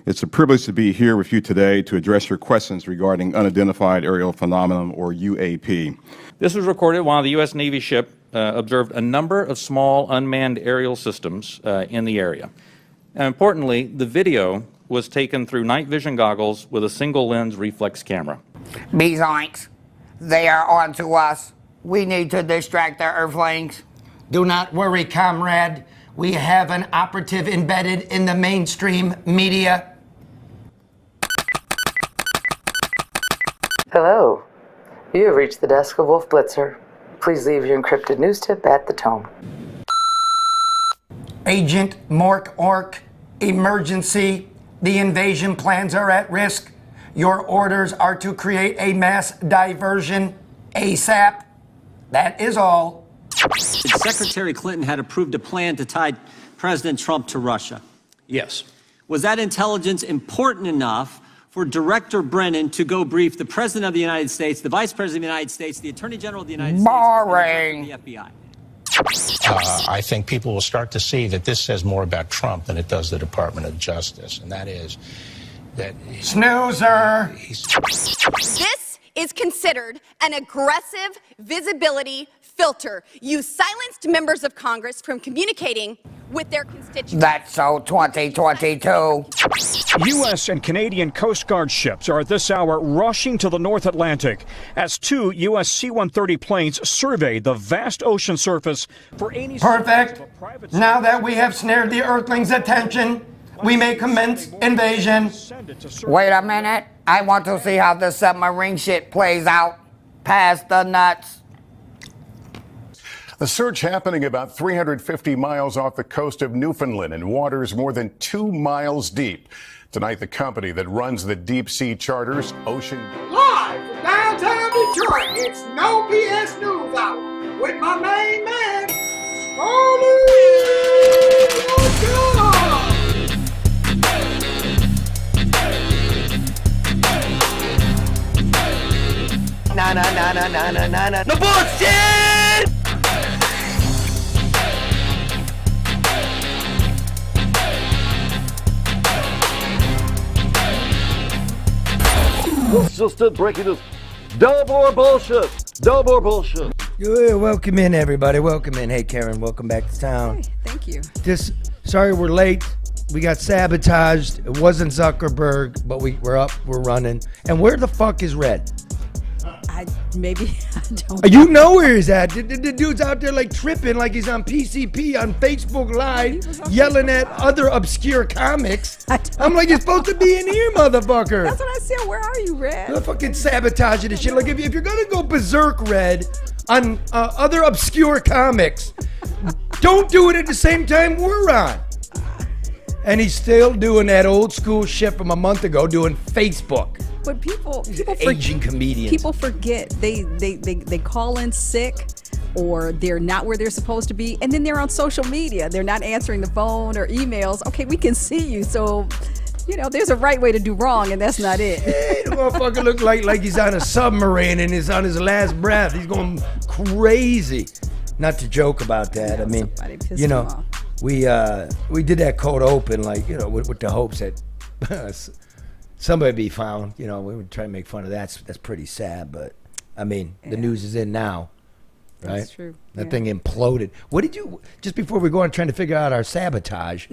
It's a privilege to be here with you today to address your questions regarding unidentified aerial phenomenon, or UAP. This was recorded while the U.S. Navy ship observed a number of small unmanned aerial systems in the area. And importantly, the video was taken through night vision goggles with a single lens reflex camera. Bezoinks, they are on to us. We need to distract their earthlings. Do not worry, comrade. We have an operative embedded in the mainstream media. Hello. You have reached the desk of Wolf Blitzer. Please leave your encrypted news tip at the tone. Agent Mork Ork, emergency. The invasion plans are at risk. Your orders are to create a mass diversion ASAP. That is all. Secretary Clinton had approved a plan to tie President Trump to Russia. Yes. Was that intelligence important enough for Director Brennan to go brief the President of the United States, the Vice President of the United States, the Attorney General of the United Boring. States, and the FBI? I think people will start to see that this says more about Trump than it does the Department of Justice, and that is that... Snoozer! This is considered an aggressive visibility filter. You silenced members of Congress from communicating with their constituents. That's so 2022. U.S. and Canadian Coast Guard ships are at this hour rushing to the North Atlantic as two U.S. C-130 planes survey the vast ocean surface for any... Perfect. Now that we have snared the Earthlings' attention, we may commence invasion. Wait a minute. I want to see how the submarine shit plays out. Pass the nuts. The search happening about 350 miles off the coast of Newfoundland in waters more than 2 miles deep. Tonight, the company that runs the deep sea charters, Ocean... Live from downtown Detroit, it's No BS News Hour with my main man, Scotty. Na. No bullshit! This is just it, breaking news. No more bullshit. No more bullshit. Yeah, welcome in, everybody. Welcome in. Hey, Karen, welcome back to town. Hey, thank you. Sorry we're late. We got sabotaged. It wasn't Zuckerberg, but we're up. We're running. And where the fuck is Red? I don't know. You know where he's at. The dude's out there like tripping like he's on PCP on Facebook Live yelling at other obscure comics. I'm like, you're supposed to be in here, motherfucker. That's what I said. Where are you, Red? They're fucking sabotaging this shit. Like, if you're going to go berserk, Red, on other obscure comics, don't do it at the same time we're on. And he's still doing that old school shit from a month ago, doing Facebook. But people aging comedians. People forget they call in sick, or they're not where they're supposed to be, and then they're on social media. They're not answering the phone or emails. Okay, we can see you, so there's a right way to do wrong, and that's not it. The motherfucker look like he's on a submarine and he's on his last breath. He's going crazy. Not to joke about that. I mean, we did that cold open with the hopes that somebody be found. We would try to make fun of that. That's pretty sad, but I mean, the news is in now, right? That's true. That thing imploded. What did you, just before we go on trying to figure out our sabotage,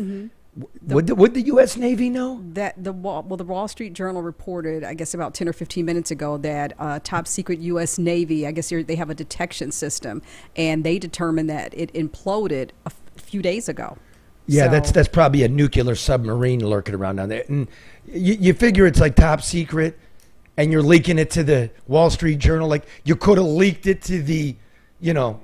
what did the U.S. Navy know? That the Wall Street Journal reported, I guess about 10 or 15 minutes ago, that top secret U.S. Navy, I guess they have a detection system, and they determined that it imploded a few days ago. Yeah, that's probably a nuclear submarine lurking around down there. And you figure it's like top secret, and you're leaking it to the Wall Street Journal. Like, you could have leaked it to the,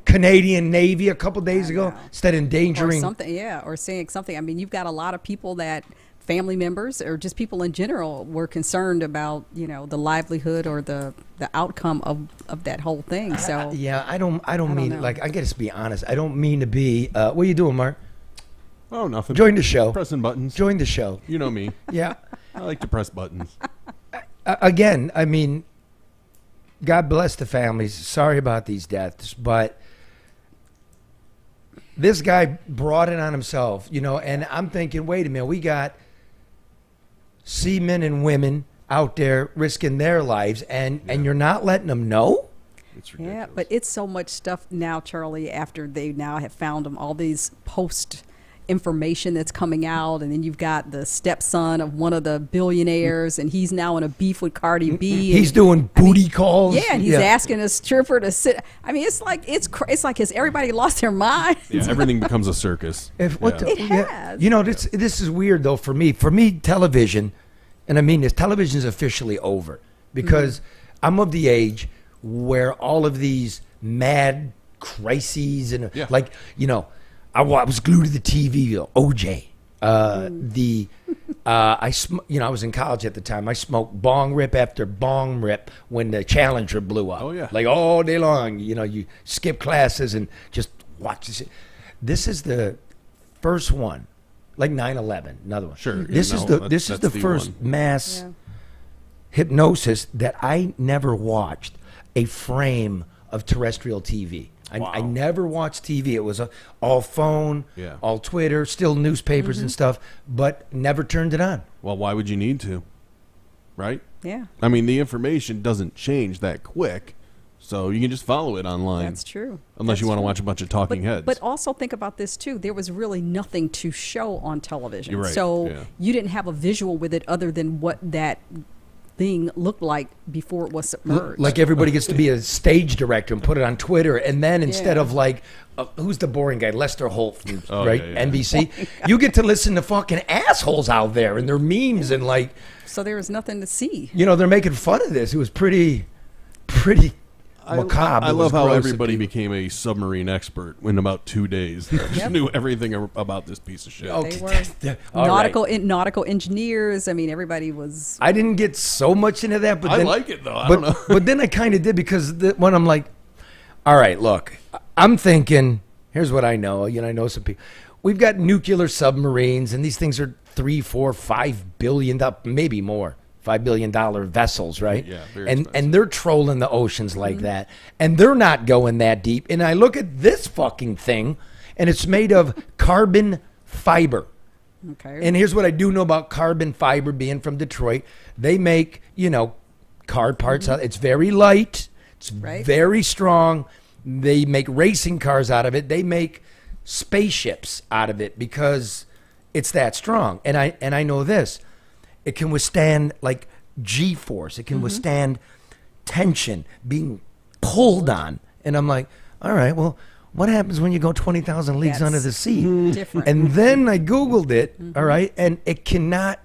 Canadian Navy a couple days ago instead of endangering. Or something, or saying something. I mean, you've got a lot of people that, family members or just people in general, were concerned about, the livelihood or the outcome of that whole thing. So I don't mean, like, I got to be honest. I don't mean to be, what are you doing, Mark? Oh, nothing. Join the show. Pressing buttons. Join the show. You know me. Yeah. I like to press buttons. Again, I mean, God bless the families. Sorry about these deaths, but this guy brought it on himself, and I'm thinking, wait a minute, we got seamen and women out there risking their lives, and you're not letting them know? It's ridiculous. Yeah, but it's so much stuff now, Charlie, after they now have found them, all these post information that's coming out, and then you've got the stepson of one of the billionaires, and he's now in a beef with Cardi B. He's doing booty calls. Yeah, and he's asking a stripper to sit. I mean, it's like has everybody lost their mind? Yeah, everything becomes a circus. It has. You know, this is weird though for me. For me, television, and I mean this, television is officially over because I'm of the age where all of these mad crises and like, you know, I was glued to the TV. OJ, I was in college at the time. I smoked bong rip after bong rip when the Challenger blew up. Oh yeah, like all day long. You know, you skip classes and just watch this. This is the first one, like 9/11. Another one. Sure. This is the first mass hypnosis that I never watched a frame of terrestrial TV. I never watched TV. It was all phone, all Twitter, still newspapers and stuff, but never turned it on. Well, why would you need to? Right? Yeah. I mean, the information doesn't change that quick, so you can just follow it online. That's true. Unless you want to watch a bunch of talking heads. But also think about this, too. There was really nothing to show on television. You're right. So you didn't have a visual with it other than what that thing looked like before it was submerged. Like everybody gets to be a stage director and put it on Twitter, and then instead of like, who's the boring guy, Lester Holt from NBC, you get to listen to fucking assholes out there and their memes and like. So there was nothing to see. You know, they're making fun of this. It was pretty macabre. I love how everybody became a submarine expert in about 2 days. Just knew everything about this piece of shit. They were nautical engineers. I mean, everybody was. I didn't get so much into that, but I then, like it though. I don't know. But then I kind of did because when I'm like, all right, look, I'm thinking. Here's what I know. You know, I know some people. We've got nuclear submarines, and these things are $3, $4, $5 billion, maybe more. $5 billion vessels, right? Yeah, and they're trolling the oceans like that, and they're not going that deep. And I look at this fucking thing, and it's made of carbon fiber. Okay. And here's what I do know about carbon fiber, being from Detroit. They make, you know, car parts out. It's very light. It's very strong. They make racing cars out of it. They make spaceships out of it because it's that strong. And I know this. It can withstand like G-force. It can withstand tension, being pulled on. And I'm like, all right, well, what happens when you go 20,000 leagues under the sea? Different. And then I Googled it, all right, and it cannot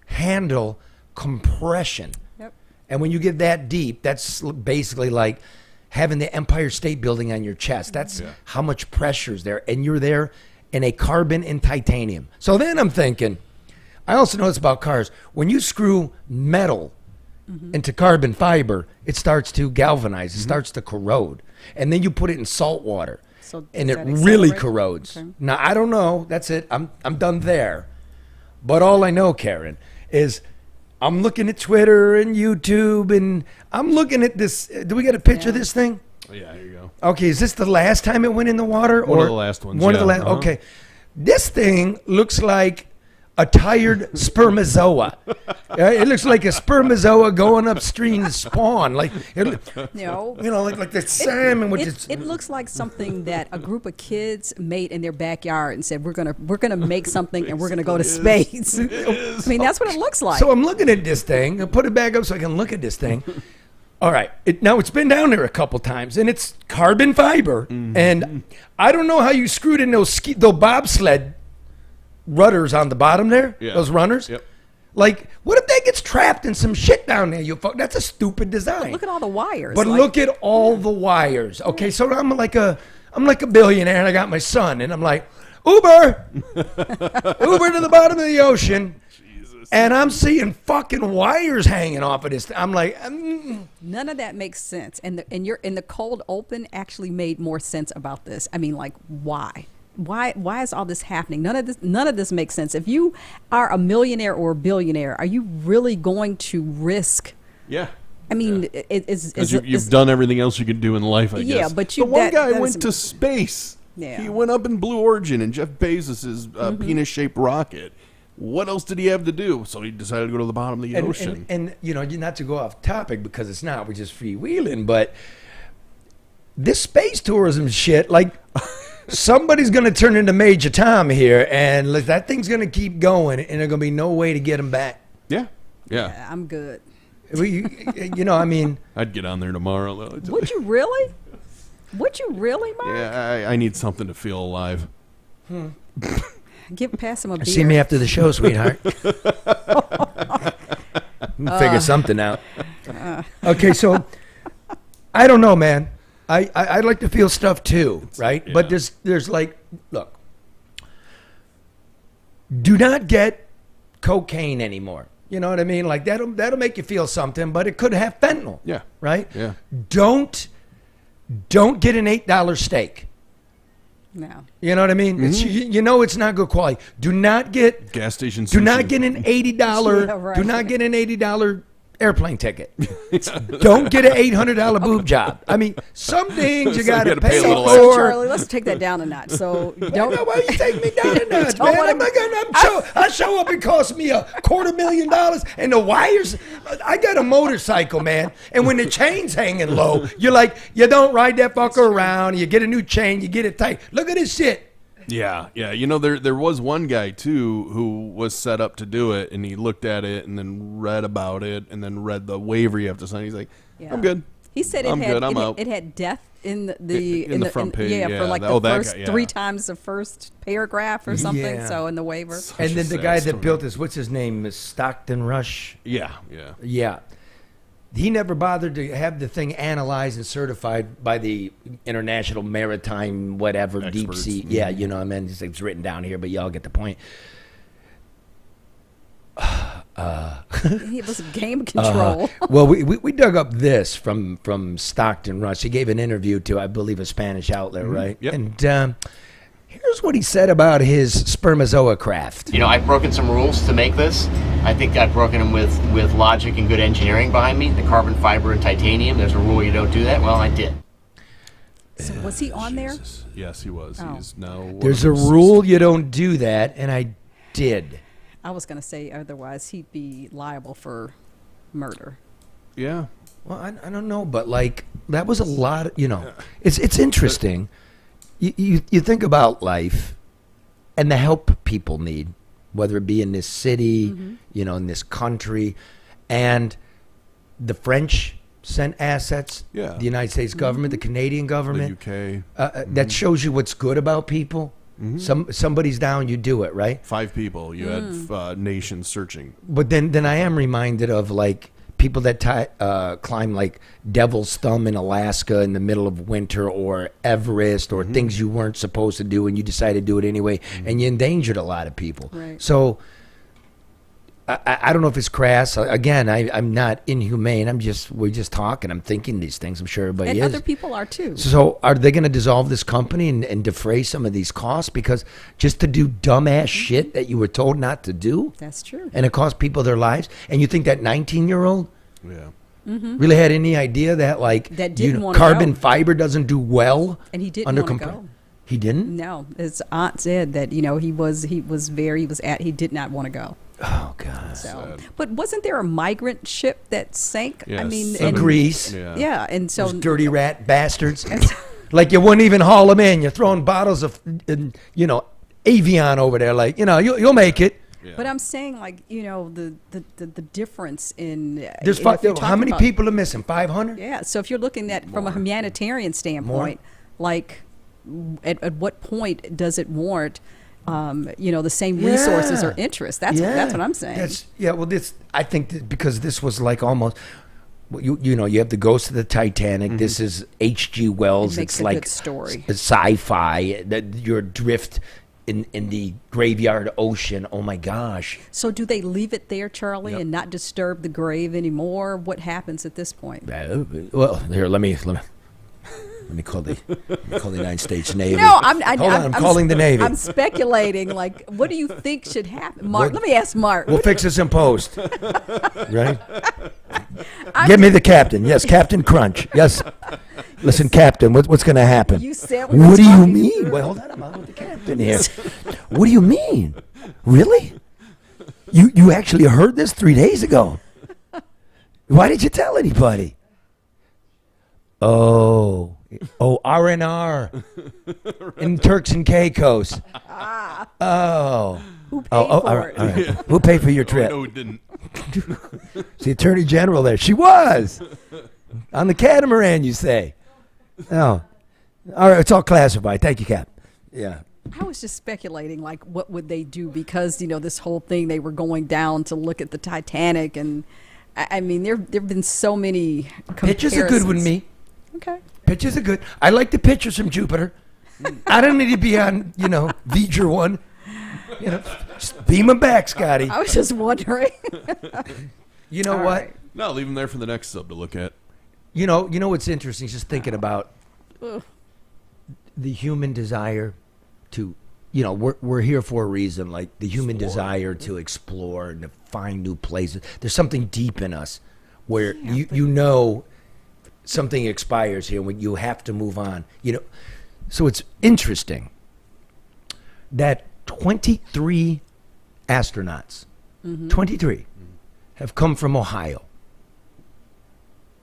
handle compression. Yep. And when you get that deep, that's basically like having the Empire State Building on your chest. That's how much pressure is there. And you're there in a carbon and titanium. So then I'm thinking, I also know this about cars. When you screw metal into carbon fiber, it starts to galvanize. It starts to corrode. And then you put it in salt water, and it really corrodes. Okay. Now, I don't know. That's it. I'm done there. But all I know, Karen, is I'm looking at Twitter and YouTube, and I'm looking at this. Do we get a picture of this thing? Oh, yeah, here you go. Okay, is this the last time it went in the water? One of the last ones, One of the last. Okay. This thing looks like a tired spermazoa. It looks like a spermazoa going upstream to spawn. Like, like the salmon. It looks like something that a group of kids made in their backyard and said, "We're gonna make something and we're gonna go to space." I mean, that's what it looks like. So I'm looking at this thing. I put it back up so I can look at this thing. All right. Now it's been down there a couple times, and it's carbon fiber. And I don't know how you screwed in those bobsled rudders on the bottom there, those runners. Yep. Like, what if that gets trapped in some shit down there? That's a stupid design. But look at all the wires. But look at all the wires. Okay, so I'm like a billionaire, and I got my son, and I'm like, Uber to the bottom of the ocean. Jesus. And I'm seeing fucking wires hanging off of this. I'm like, none of that makes sense. And the cold open actually made more sense about this. I mean, like, why? Why is all this happening? None of this makes sense. If you are a millionaire or a billionaire, are you really going to risk? Yeah. I mean, you've done everything else you can do in life, I guess. Yeah, but the one guy went to space. Yeah. He went up in Blue Origin, and Jeff Bezos' penis-shaped rocket what else did he have to do? So he decided to go to the bottom of the ocean. And you know, not to go off topic because it's not, we're just freewheeling, but this space tourism shit, like somebody's going to turn into Major Tom here, and that thing's going to keep going, and there's going to be no way to get him back. Yeah. Yeah, I'm good. You know, I mean, I'd get on there tomorrow. Would you really? Would you really, Mark? Yeah, I need something to feel alive. Pass him a beer. See me after the show, sweetheart. Figure something out. Okay, so I don't know, man. I'd like to feel stuff too, right? Yeah. But there's like, look, do not get cocaine anymore. You know what I mean? Like that'll make you feel something, but it could have fentanyl. Yeah. Right? Yeah. Don't get an $8 steak. No. You know what I mean? Mm-hmm. You know it's not good quality. Do not get gas station. Do not get an $80. Yeah, right. Do not get an $80 airplane ticket. Don't get an $800 boob job. I mean, some things you got to pay a little for. Charlie, let's take that down a notch. So don't. Why you take me down a notch, man? I show up. It costs me $250,000, and the wires. I got a motorcycle, man, and when the chain's hanging low, you're like, you don't ride that fucker around. You get a new chain, you get it tight. Look at this shit. Yeah. You know, there was one guy too who was set up to do it, and he looked at it and then read about it and then read the waiver you have to sign. He's like, Yeah. I'm good. He said it had death in the front page. Yeah, for like the first guy, 3 times the first paragraph or something. Yeah. So in the waiver. And then the guy that built this, what's his name? Is Stockton Rush? Yeah. He never bothered to have the thing analyzed and certified by the International Maritime whatever deep sea. Yeah, you know, I mean, it's written down here, but y'all get the point. It was game control. Well, we dug up this from Stockton Rush. He gave an interview to, I believe, a Spanish outlet, right? Yep. And here's what he said about his spermazoa craft. You know, I've broken some rules to make this. I think I've broken them with logic and good engineering behind me. The carbon fiber and titanium, there's a rule you don't do that. Well, I did. So was he on there? Yes, he was. Oh. He's now. There's a rule you don't do that, and I did. I was going to say otherwise he'd be liable for murder. Yeah. Well, I don't know, but like that was a lot of, you know, it's interesting. You think about life and the help people need, whether it be in this city, you know, in this country, and the French sent assets, the United States government, the Canadian government, the UK. That shows you what's good about people. Somebody's down, you do it, right? 5 people. You had nations searching. But then I am reminded of like people that climb like Devil's Thumb in Alaska in the middle of winter, or Everest, or things you weren't supposed to do and you decided to do it anyway, and you endangered a lot of people. Right. So I don't know if it's crass. Again, I'm not inhumane. We're just talking. I'm thinking these things. I'm sure everybody is. And other people are too. So are they going to dissolve this company and defray some of these costs? Because just to do dumbass shit that you were told not to do? That's true. And it cost people their lives? And you think that 19-year-old Mm-hmm. really had any idea that like That didn't wanna carbon go. fiber doesn't do well? And he didn't under want to go. He didn't? No, his aunt said that, you know, he did not want to go. Oh God! So, but wasn't there a migrant ship that sank? Yes. I mean, In Greece. Yeah, and so Those dirty rat bastards. Like you wouldn't even haul them in. You're throwing bottles of, you know, Avion over there. Like, you know, you'll make it. Yeah. But I'm saying, like, you know, the difference in There's how many people are missing? 500? Yeah. So if you're looking at from a humanitarian standpoint, like, at what point does it warrant? You know, the same resources or interests. That's what I'm saying. Well, I think that because this was like almost, you know, you have the Ghost of the Titanic. This is H.G. Wells. It makes it's a like good story. Sci-fi. That you're adrift in the graveyard ocean. Oh my gosh! So do they leave it there, Charlie, and not disturb the grave anymore? What happens at this point? Well, here, let me call the United States Navy. No, I'm calling the Navy. I'm speculating. Like, what do you think should happen, Mark? Let me ask Mark. We'll fix this in post, right? Give me the captain. Yes, Captain Crunch. Yes. Listen, Captain, what's going to happen? You said what do you mean? Well, hold on, I'm on with the captain here. What do you mean? Really? You actually heard this 3 days ago. Why did you tell anybody? Oh, R&R in Turks and Caicos. Oh. Who paid all for right, it? all right. Who paid for your trip? No, it didn't. It's the Attorney General there. She was. On the catamaran, you say. Oh. All right, it's all classified. Thank you, Cap. Yeah. I was just speculating, like, what would they do? Because, this whole thing, they were going down to look at the Titanic. And, I mean, there have been so many Pictures are good with me. Okay. Pictures are good. I like the pictures from Jupiter. I don't need to be on, Voyager 1. Just beam them back, Scotty. I was just wondering. You know All what? right. No, leave them there for the next sub to look at. You know what's interesting? Just thinking about the human desire to, we're here for a reason. Like the human desire to explore and to find new places. There's something deep in us where something expires here when you have to move on. So it's interesting that 23 astronauts, 23, have come from Ohio.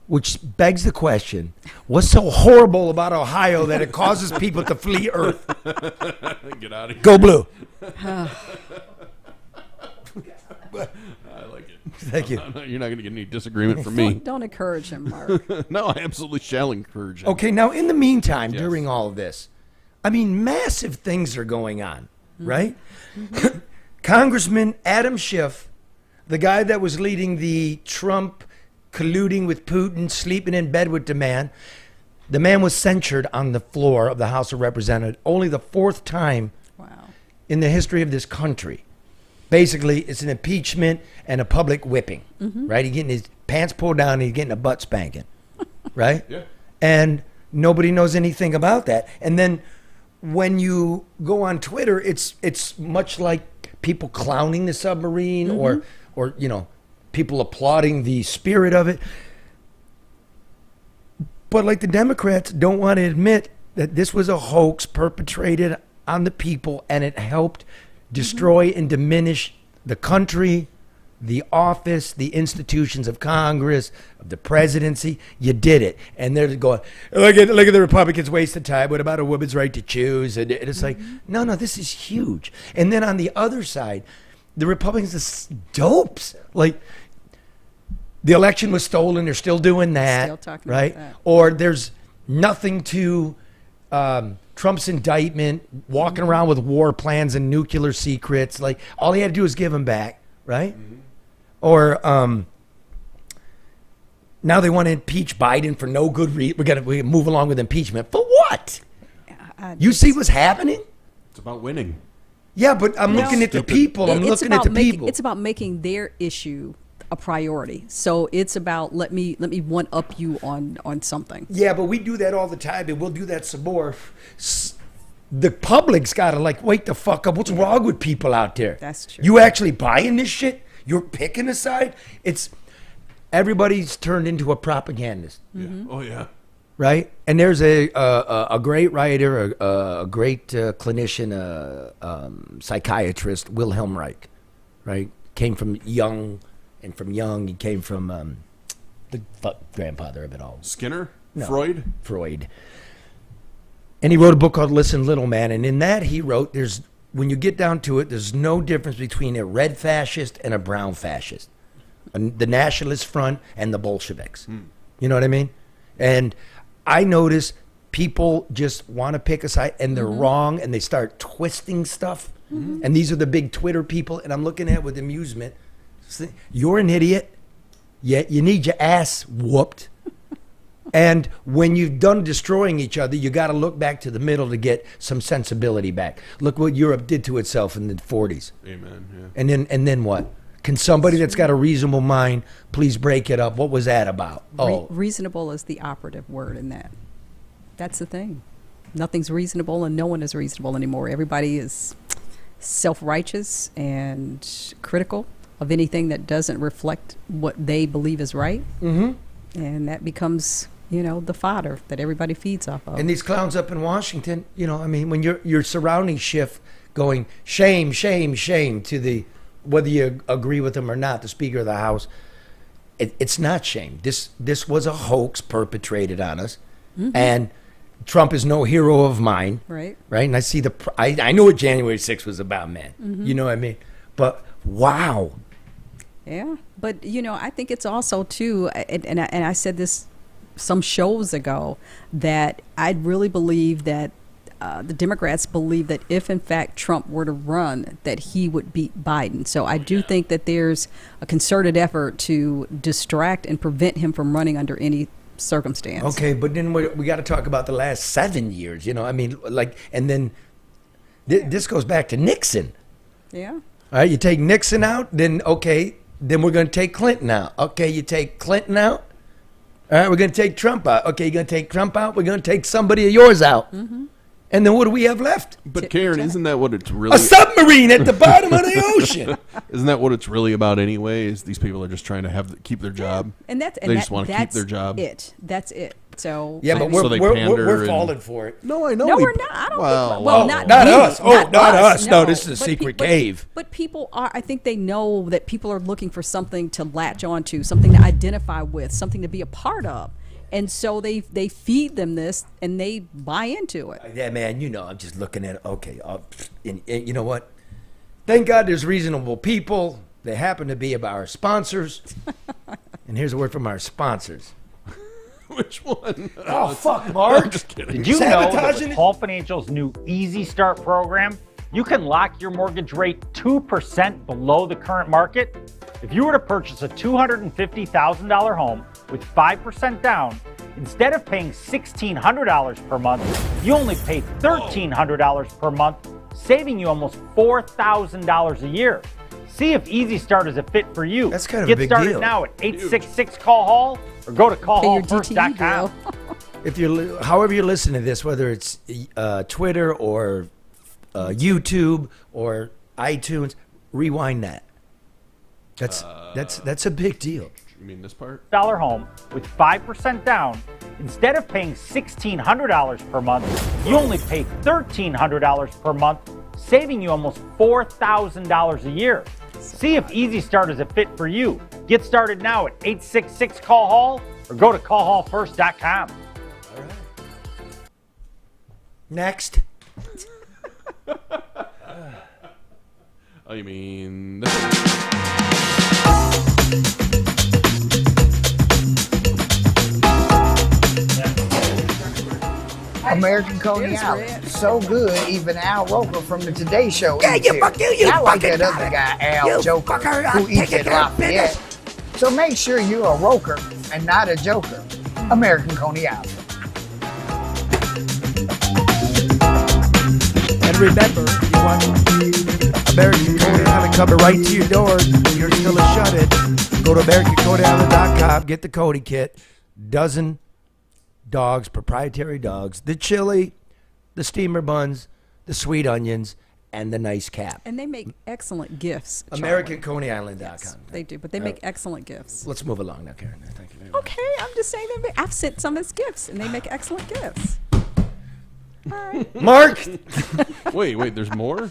Which begs the question, what's so horrible about Ohio that it causes people to flee Earth? Get out of here. Go blue. I like it. Thank you. You're not going to get any disagreement from me. Don't encourage him, Mark. No, I absolutely shall encourage him. Okay, now in the meantime, during all of this, I mean, massive things are going on, right? Congressman Adam Schiff, the guy that was leading the Trump colluding with Putin, sleeping in bed with the man was censured on the floor of the House of Representatives, only the 4th time in the history of this country. Basically, it's an impeachment and a public whipping, right? He's getting his pants pulled down and he's getting a butt spanking, right? Yeah. And nobody knows anything about that. And then when you go on Twitter, it's much like people clowning the submarine or people applauding the spirit of it. But like the Democrats don't want to admit that this was a hoax perpetrated on the people and it helped destroy and diminish the country, the office, the institutions of Congress, of the presidency. You did it. And they're going, look at the Republicans wasting time. What about a woman's right to choose? And it's like, no, this is huge. And then on the other side, the Republicans are dopes. Like, the election was stolen. They're still doing that. Still talking right? about that. Or there's nothing to Trump's indictment, walking around with war plans and nuclear secrets. Like, all he had to do was give them back, right? Or now they want to impeach Biden for no good reason. We're going to move along with impeachment. For what? You see what's happening? It's about winning. Yeah, but I'm looking at the people. I'm looking at the people. It's about making their issue a priority. So it's about let me one up you on something. Yeah, but we do that all the time, and we'll do that some more. The public's got to wake the fuck up. What's wrong with people out there? That's true. You actually buying this shit? You're picking a side? Everybody's turned into a propagandist. Oh yeah. Right? And there's a great writer, a great clinician, psychiatrist, Wilhelm Reich, right? Came from Jung, and from Jung he came from the grandfather of it all. Skinner? No, Freud? And he wrote a book called Listen, Little Man, and in that he wrote, when you get down to it, there's no difference between a red fascist and a brown fascist. The Nationalist Front and the Bolsheviks. You know what I mean? And I notice people just want to pick a side and they're wrong and they start twisting stuff. And these are the big Twitter people, and I'm looking at it with amusement. You're an idiot. You need your ass whooped. And when you've done destroying each other, you got to look back to the middle to get some sensibility back. Look what Europe did to itself in the 40s. Amen. Yeah. And then what? Can somebody that's got a reasonable mind please break it up? What was that about? Reasonable is the operative word in that. That's the thing. Nothing's reasonable and no one is reasonable anymore. Everybody is self-righteous and critical of anything that doesn't reflect what they believe is right. And that becomes, the fodder that everybody feeds off of. And these clowns up in Washington, when your surrounding shift going shame, shame, shame to the whether you agree with him or not, the Speaker of the House, it's not shame. This was a hoax perpetrated on us, and Trump is no hero of mine. Right. Right. And I see I know what January 6th was about, man. You know what I mean? But wow. Yeah. But, you know, I think it's also, too, and I said this some shows ago, that I really believe that the Democrats believe that if, in fact, Trump were to run, that he would beat Biden. So I do think that there's a concerted effort to distract and prevent him from running under any circumstance. Okay, but then we got to talk about the last 7 years, you know. I mean, like, and then this goes back to Nixon. Yeah. All right, you take Nixon out, then okay, then we're going to take Clinton out. Okay, you take Clinton out. All right, we're going to take Trump out. Okay, you're going to take Trump out. We're going to take somebody of yours out. And then what do we have left? But Karen, isn't that what it's really? A submarine at the bottom of the ocean. Isn't that what it's really about anyway? Is these people are just trying to keep their job? And they just want to keep their job. That's it. So yeah, but we're falling for it. No, I know. No, we're not. I don't think. Well, not us. Oh, not us. No, this is a secret cave. But people are. I think they know that people are looking for something to latch onto, something to identify with, something to be a part of. And so they feed them this, and they buy into it. Yeah, man, you know, I'm just looking at it. Okay, and you know what? Thank God there's reasonable people. They happen to be of our sponsors. And here's a word from our sponsors. Which one? Oh, fuck, Mark. I'm just kidding. Did you know that with Paul Financial's new Easy Start program, you can lock your mortgage rate 2% below the current market? If you were to purchase a $250,000 home with 5% down, instead of paying $1,600 per month, you only pay $1,300 per month, saving you almost $4,000 a year. See if Easy Start is a fit for you. That's kind of Get a big started deal. now at 866-CALL-HALL or go to callhallfirst.com. If you're, however you listen to this, whether it's Twitter or YouTube or iTunes, rewind that. That's a big deal. You mean this part? Dollar home with 5% down. Instead of paying $1,600 per month, you only pay $1,300 per month, saving you almost $4,000 a year. See if Easy Start is a fit for you. Get started now at 866-CALL-HALL or go to callhallfirst.com. All right. Next. Oh, you mean American Coney Island. So good, even Al Roker from the Today Show. Yeah, eats you here. fuck you I like fucking that other guy, Al you Joker, fucker, who I'm eats taking at care of business. Lafayette. So make sure you're a Roker and not a Joker. American Coney Island. And remember, you want American Coney Island coming right to your door. You're still a shut-in. Go to AmericanConeyIsland.com. Get the Cody kit. Dozen dogs, proprietary dogs, the chili, the steamer buns, the sweet onions, and the nice cap. And they make excellent gifts. AmericanConeyIsland.com. Yes, they do, but they make excellent gifts. Let's move along now, Karen. Thank you very much. Okay, I'm just saying I've sent some as gifts, and they make excellent gifts. All right. Mark! Wait, there's more?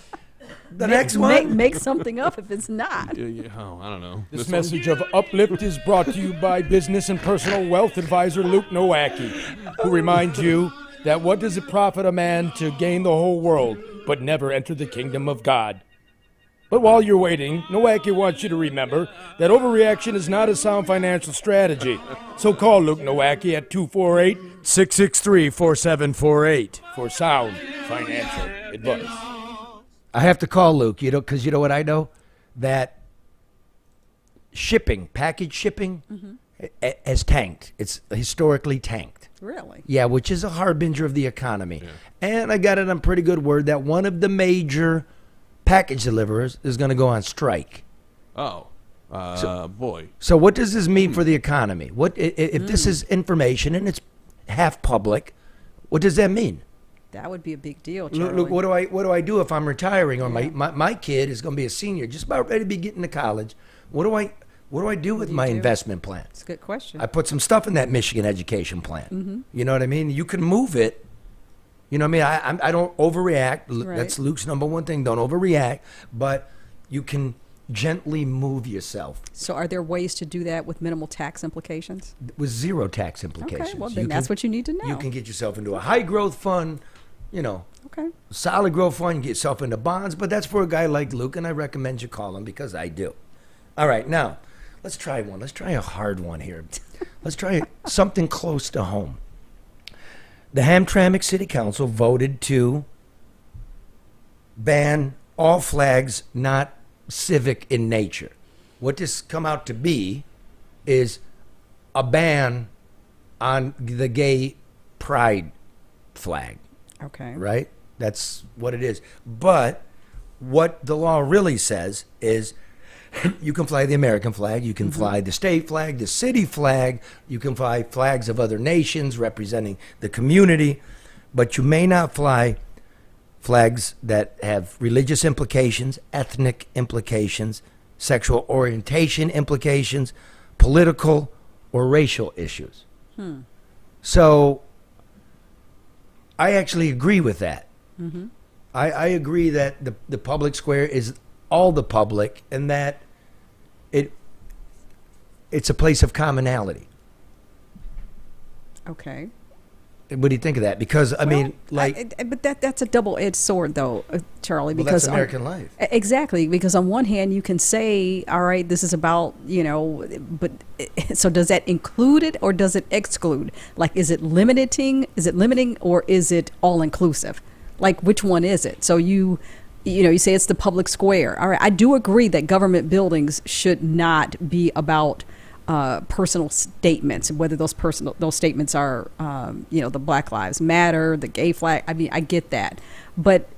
The next one? Make something up if it's not. Oh, I don't know. This message of Uplift is brought to you by business and personal wealth advisor Luke Nowacki, who reminds you that what does it profit a man to gain the whole world but never enter the kingdom of God? But while you're waiting, Nowacki wants you to remember that overreaction is not a sound financial strategy. So call Luke Nowacki at 248-663-4748 for sound financial advice. I have to call Luke, because you know what I know? That shipping, package shipping, has tanked. It's historically tanked. Really? Yeah, which is a harbinger of the economy. Yeah. And I got it on pretty good word that one of the major package deliverers is going to go on strike. Oh, boy. So what does this mean for the economy? What if this is information and it's half public? What does that mean? That would be a big deal, Charlie. Look, what do I do if I'm retiring or my kid is going to be a senior, just about ready to be getting to college? What do I do with my investment plan? It's a good question. I put some stuff in that Michigan education plan. You know what I mean? You can move it. You know what I mean? I don't overreact. Right. That's Luke's number one thing. Don't overreact. But you can gently move yourself So are there ways to do that with minimal tax implications? with zero tax implications. Okay, well, then that's what you need to know. You can get yourself into a high growth fund, Okay. solid growth fund, get yourself into bonds, but that's for a guy like Luke, and I recommend you call him because I do. All right, now, let's try one. Let's try a hard one here. Let's try something close to home. The Hamtramck City Council voted to ban all flags not civic in nature. What this come out to be is a ban on the gay pride flag. Okay. Right? That's what it is. But what the law really says is you can fly the American flag, you can fly the state flag, the city flag, you can fly flags of other nations representing the community, but you may not fly flags that have religious implications, ethnic implications, sexual orientation implications, political or racial issues. So I actually agree with that. I agree that the public square is all the public, and that it's a place of commonality. Okay. What do you think of that? Because I mean, like, but that's a double-edged sword, though, Charlie. well, Because that's American life. Exactly, because on one hand you can say, all right, this is about, but so does that include it or does it exclude? Like, is it limiting, or is it all inclusive? Like, which one is it? So you say it's the public square. All right, I do agree that government buildings should not be about personal statements, whether those statements are, the Black Lives Matter, the gay flag. I mean, I get that, but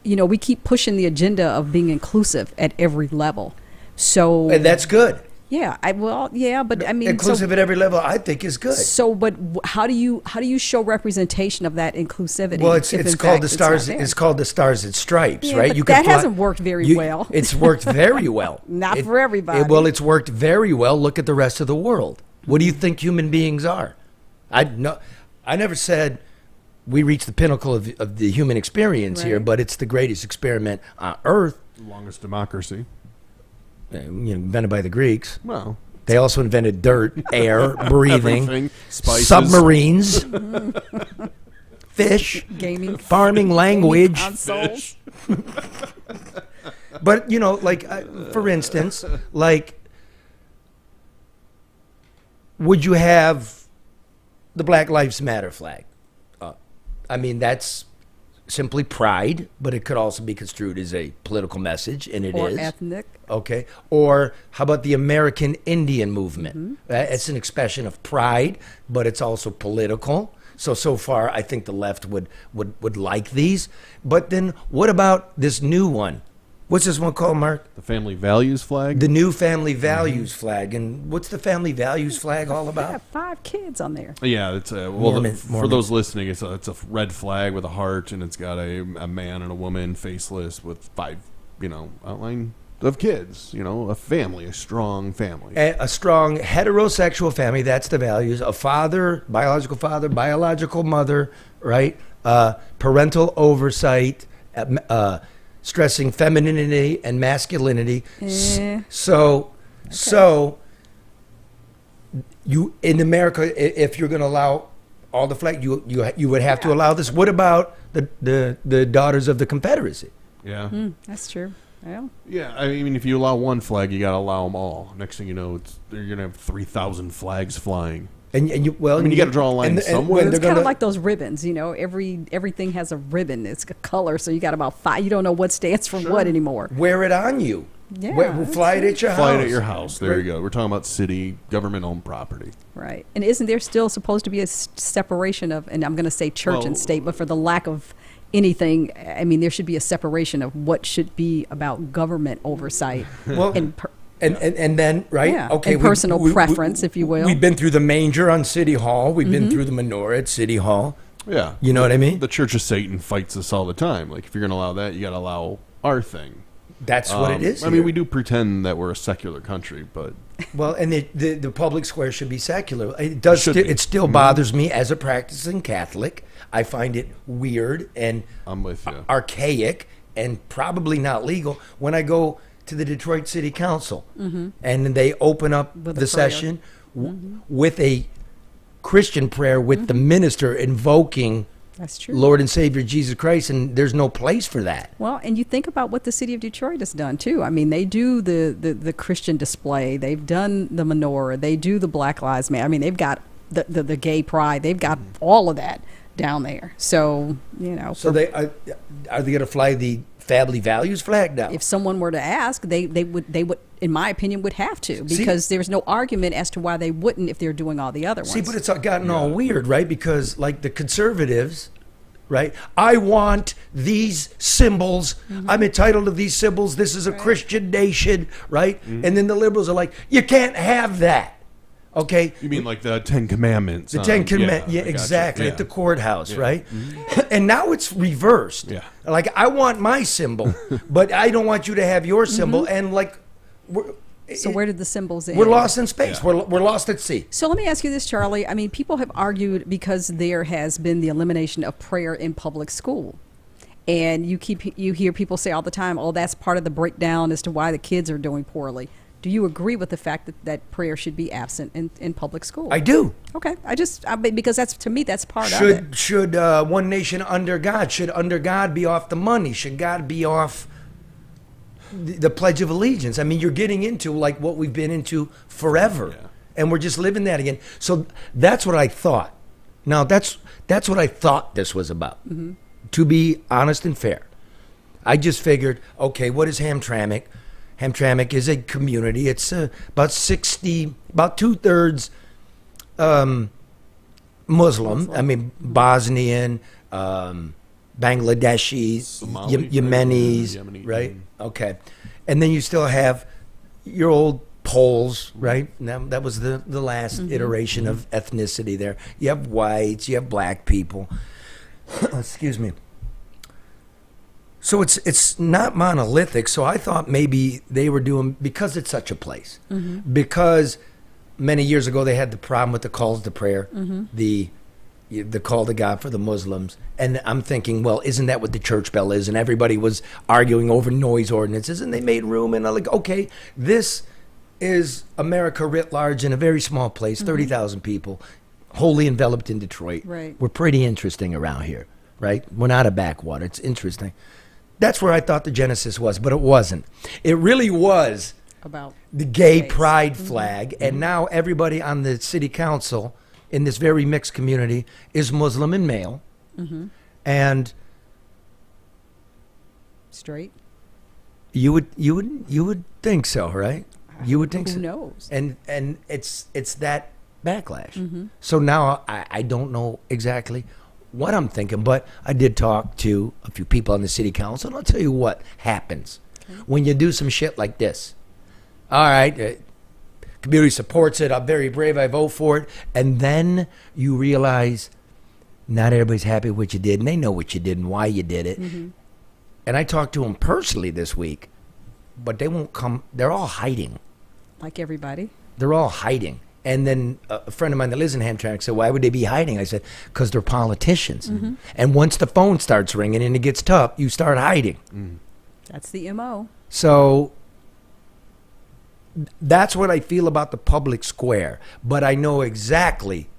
we keep pushing the agenda of being inclusive at every level. So, and that's good. Yeah, but I mean, inclusive at every level, I think is good. So, but how do you show representation of that inclusivity? Well, it's called the stars. It's called the Stars and Stripes, right? But that hasn't worked very well. It's worked very well. Not for everybody. Well, it's worked very well. Look at the rest of the world. What do you think human beings are? I never said we reached the pinnacle of the human experience here, but it's the greatest experiment on Earth. Longest democracy. Invented by the Greeks. Well, they also invented dirt, air, breathing, spices, submarines, fish, gaming, farming language. Consoles. But for instance, would you have the Black Lives Matter flag? I mean, that's simply pride, but it could also be construed as a political message, and it is. Or ethnic. Okay. Or how about the American Indian movement? It's an expression of pride, but it's also political. So far, I think the left would like these. But then what about this new one? What's this one called, Mark? The Family Values flag? The new Family Values flag. And what's the Family Values flag all about? I have 5 kids on there. Yeah, it's for those listening, it's a red flag with a heart, and it's got a man and a woman faceless with 5, outline of kids. A family, a strong family. A strong heterosexual family, that's the values. A father, biological mother, right? Parental oversight, stressing femininity and masculinity. So you in America, if you're going to allow all the flag, you would have to allow this. What about the Daughters of the Confederacy? Yeah, that's true. Yeah, I mean, if you allow one flag, you got to allow them all. Next thing you know, you're going to have 3,000 flags flying. And you got to draw a line somewhere. It's kind of like those ribbons, everything has a ribbon. It's a color, so you got about 5. You don't know what stands for what anymore. Wear it on you. Yeah, fly it at your house. Fly it at your house. There you go. We're talking about city government-owned property. Right. And isn't there still supposed to be a separation of, and I'm going to say church and state, but for the lack of anything, I mean, there should be a separation of what should be about government oversight. And then, right? Yeah, okay. And personal preference, if you will. We've been through the manger on City Hall. We've been through the menorah at City Hall. Yeah. You know what I mean? The Church of Satan fights us all the time. Like, if you're going to allow that, you got to allow our thing. That's what it is. I mean, we do pretend that we're a secular country, but well, and the public square should be secular. It does. It still bothers me as a practicing Catholic. I find it weird and I'm with you. Archaic and probably not legal when I go to the Detroit City Council, Mhm. and then they open up With a the prayer. session with a Christian prayer with the minister invoking That's true. Lord and Savior Jesus Christ, and there's no place for that. Well, and you think about what the city of Detroit has done too. I mean, they do the Christian display. They've done the menorah. They do the Black Lives Matter. I mean, they've got the gay pride. They've got all of that down there. So So they are they going to fly the family values flag now? if someone were to ask, they would, in my opinion, would have to, because there's no argument as to why they wouldn't if they're doing all the other ones. See, but it's gotten all weird, right? Because like the conservatives, right? I want these symbols. I'm entitled to these symbols. This is a Christian nation, right? And then the liberals are like, you can't have that. Okay. You mean like the Ten Commandments? The Ten Commandments, yeah, I gotcha. exactly, Yeah. at the courthouse, Yeah. right? And now it's reversed. Yeah. Like, I want my symbol, but I don't want you to have your symbol. And like, So where did the symbols end? we're lost in space. We're lost at sea. So let me ask you this, Charlie. I mean, people have argued because there has been the elimination of prayer in public school. And you hear people say all the time, oh, that's part of the breakdown as to why the kids are doing poorly. Do you agree with the fact that prayer should be absent in public school? I do. Okay. I mean, because to me, that's part of it. Should one nation under God, should under God be off the money? Should God be off the Pledge of Allegiance? I mean, you're getting into like what we've been into forever. And we're just living that again. So that's what I thought. Now, that's what I thought this was about, to be honest and fair. I just figured, okay, what is Hamtramck? Hamtramck is a community. It's about 2/3 Muslim. I mean, Bosnian, Bangladeshis, Somali, Yemenis, Yemeni, right? Okay. And then you still have your old Poles, right? Now, that was the last iteration of ethnicity there. You have whites, you have black people. Excuse me. So it's not monolithic. So I thought maybe they were doing, because it's such a place, because many years ago they had the problem with the calls to prayer, the call to God for the Muslims. And I'm thinking, well, isn't that what the church bell is? And everybody was arguing over noise ordinances, and they made room. And I'm like, okay, this is America writ large in a very small place, 30,000 people, wholly enveloped in Detroit. Right. We're pretty interesting around here, right? We're not a backwater. It's interesting. That's where I thought the genesis was, but it wasn't. It really was about the gay pride flag, and now everybody on the city council in this very mixed community is Muslim and male, and straight. You would think so, right? You would think Who so. knows? And it's that backlash. So now I don't know exactly what I'm thinking, but I did talk to a few people on the city council, and I'll tell you what happens when you do some shit like this. All right, community supports it. I'm very brave. I vote for it. And then you realize not everybody's happy with what you did, and they know what you did and why you did it. And I talked to them personally this week, but they won't come. They're all hiding. Like everybody. They're all hiding. And then a friend of mine that lives in Hamtramck said, why would they be hiding? I said, because they're politicians. And once the phone starts ringing and it gets tough, you start hiding. That's the MO. So that's what I feel about the public square. But I know exactly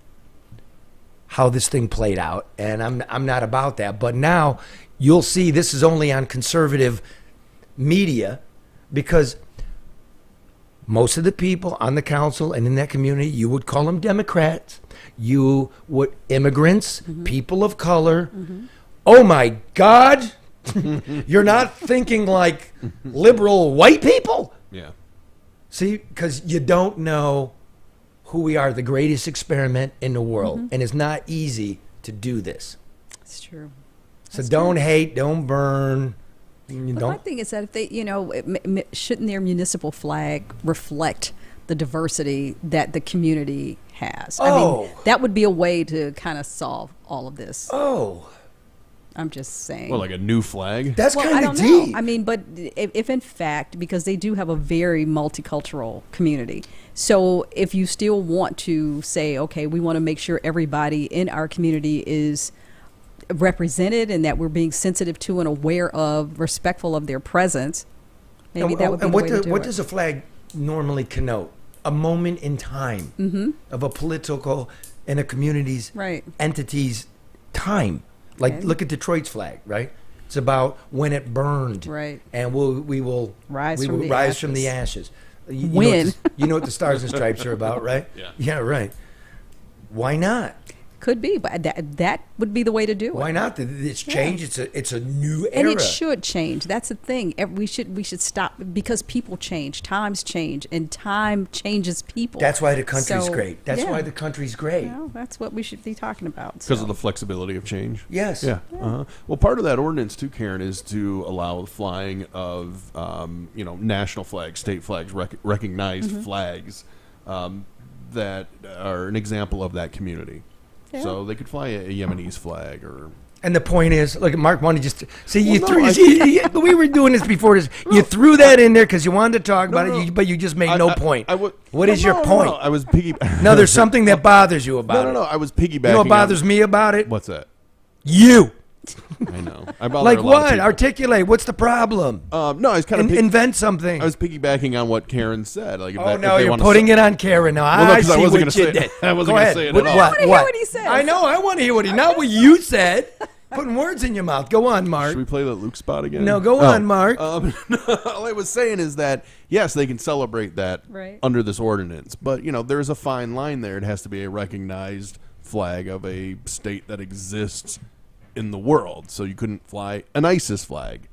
how this thing played out, and I'm not about that. But now you'll see this is only on conservative media, because most of the people on the council and in that community, you would call them Democrats. You would immigrants, people of color. Oh my God, you're not thinking like liberal white people. Yeah. See, because you don't know who we are, the greatest experiment in the world, and it's not easy to do this. It's true. So don't hate, don't burn. But my thing is that if they, shouldn't their municipal flag reflect the diversity that the community has? I mean, that would be a way to kind of solve all of this. I'm just saying. Well, like a new flag? That's I kind don't of know. deep. I mean, but if in fact, because they do have a very multicultural community, so if you still want to say, okay, we want to make sure everybody in our community is represented and that we're being sensitive to and aware of, respectful of their presence, Maybe that would be and the way to do what it. does a flag normally connote? A moment in time of a political and a community's entity's time. Like, look at Detroit's flag, right? It's about when it burned, right? And we will rise from the ashes. When? You know what the Stars and Stripes are about, right? Yeah, right. Why not? Could be, but that would be the way to do it. Why not? It's changed. It's a new era. And it should change. That's the thing. We should stop, because people change, times change, and time changes people. That's why the country's great. That's why the country's great. Well, that's what we should be talking about. Because of the flexibility of change. Yes. Yeah. Well, part of that ordinance too, Karen, is to allow the flying of national flags, state flags, recognized flags that are an example of that community. Yeah. So they could fly a Yemenis flag or. And the point is, look, Mark wanted just see you threw. We were doing this before this. You threw that in there because you wanted to talk about it, but you just made no point. What is your point? No, I was piggybacking. No, there's something that bothers you about it. No, I was piggybacking. You know what bothers me about it? What's that? You. I know. I bother like a lot of what? people. Articulate. What's the problem? No, I was kind of invent something. I was piggybacking on what Karen said. Like, you're putting it on Karen now. Well, no, I see I wasn't what gonna you say, did. I wasn't Go going to ahead. say it What? at all. I want to hear what he said. I know. I want to hear what he. Not what you said. Putting words in your mouth. Go on, Mark. Should we play the Luke spot again? No, go on, Mark. All I was saying is that, yes, they can celebrate that under this ordinance. But, there's a fine line there. It has to be a recognized flag of a state that exists in the world. So you couldn't fly an ISIS flag,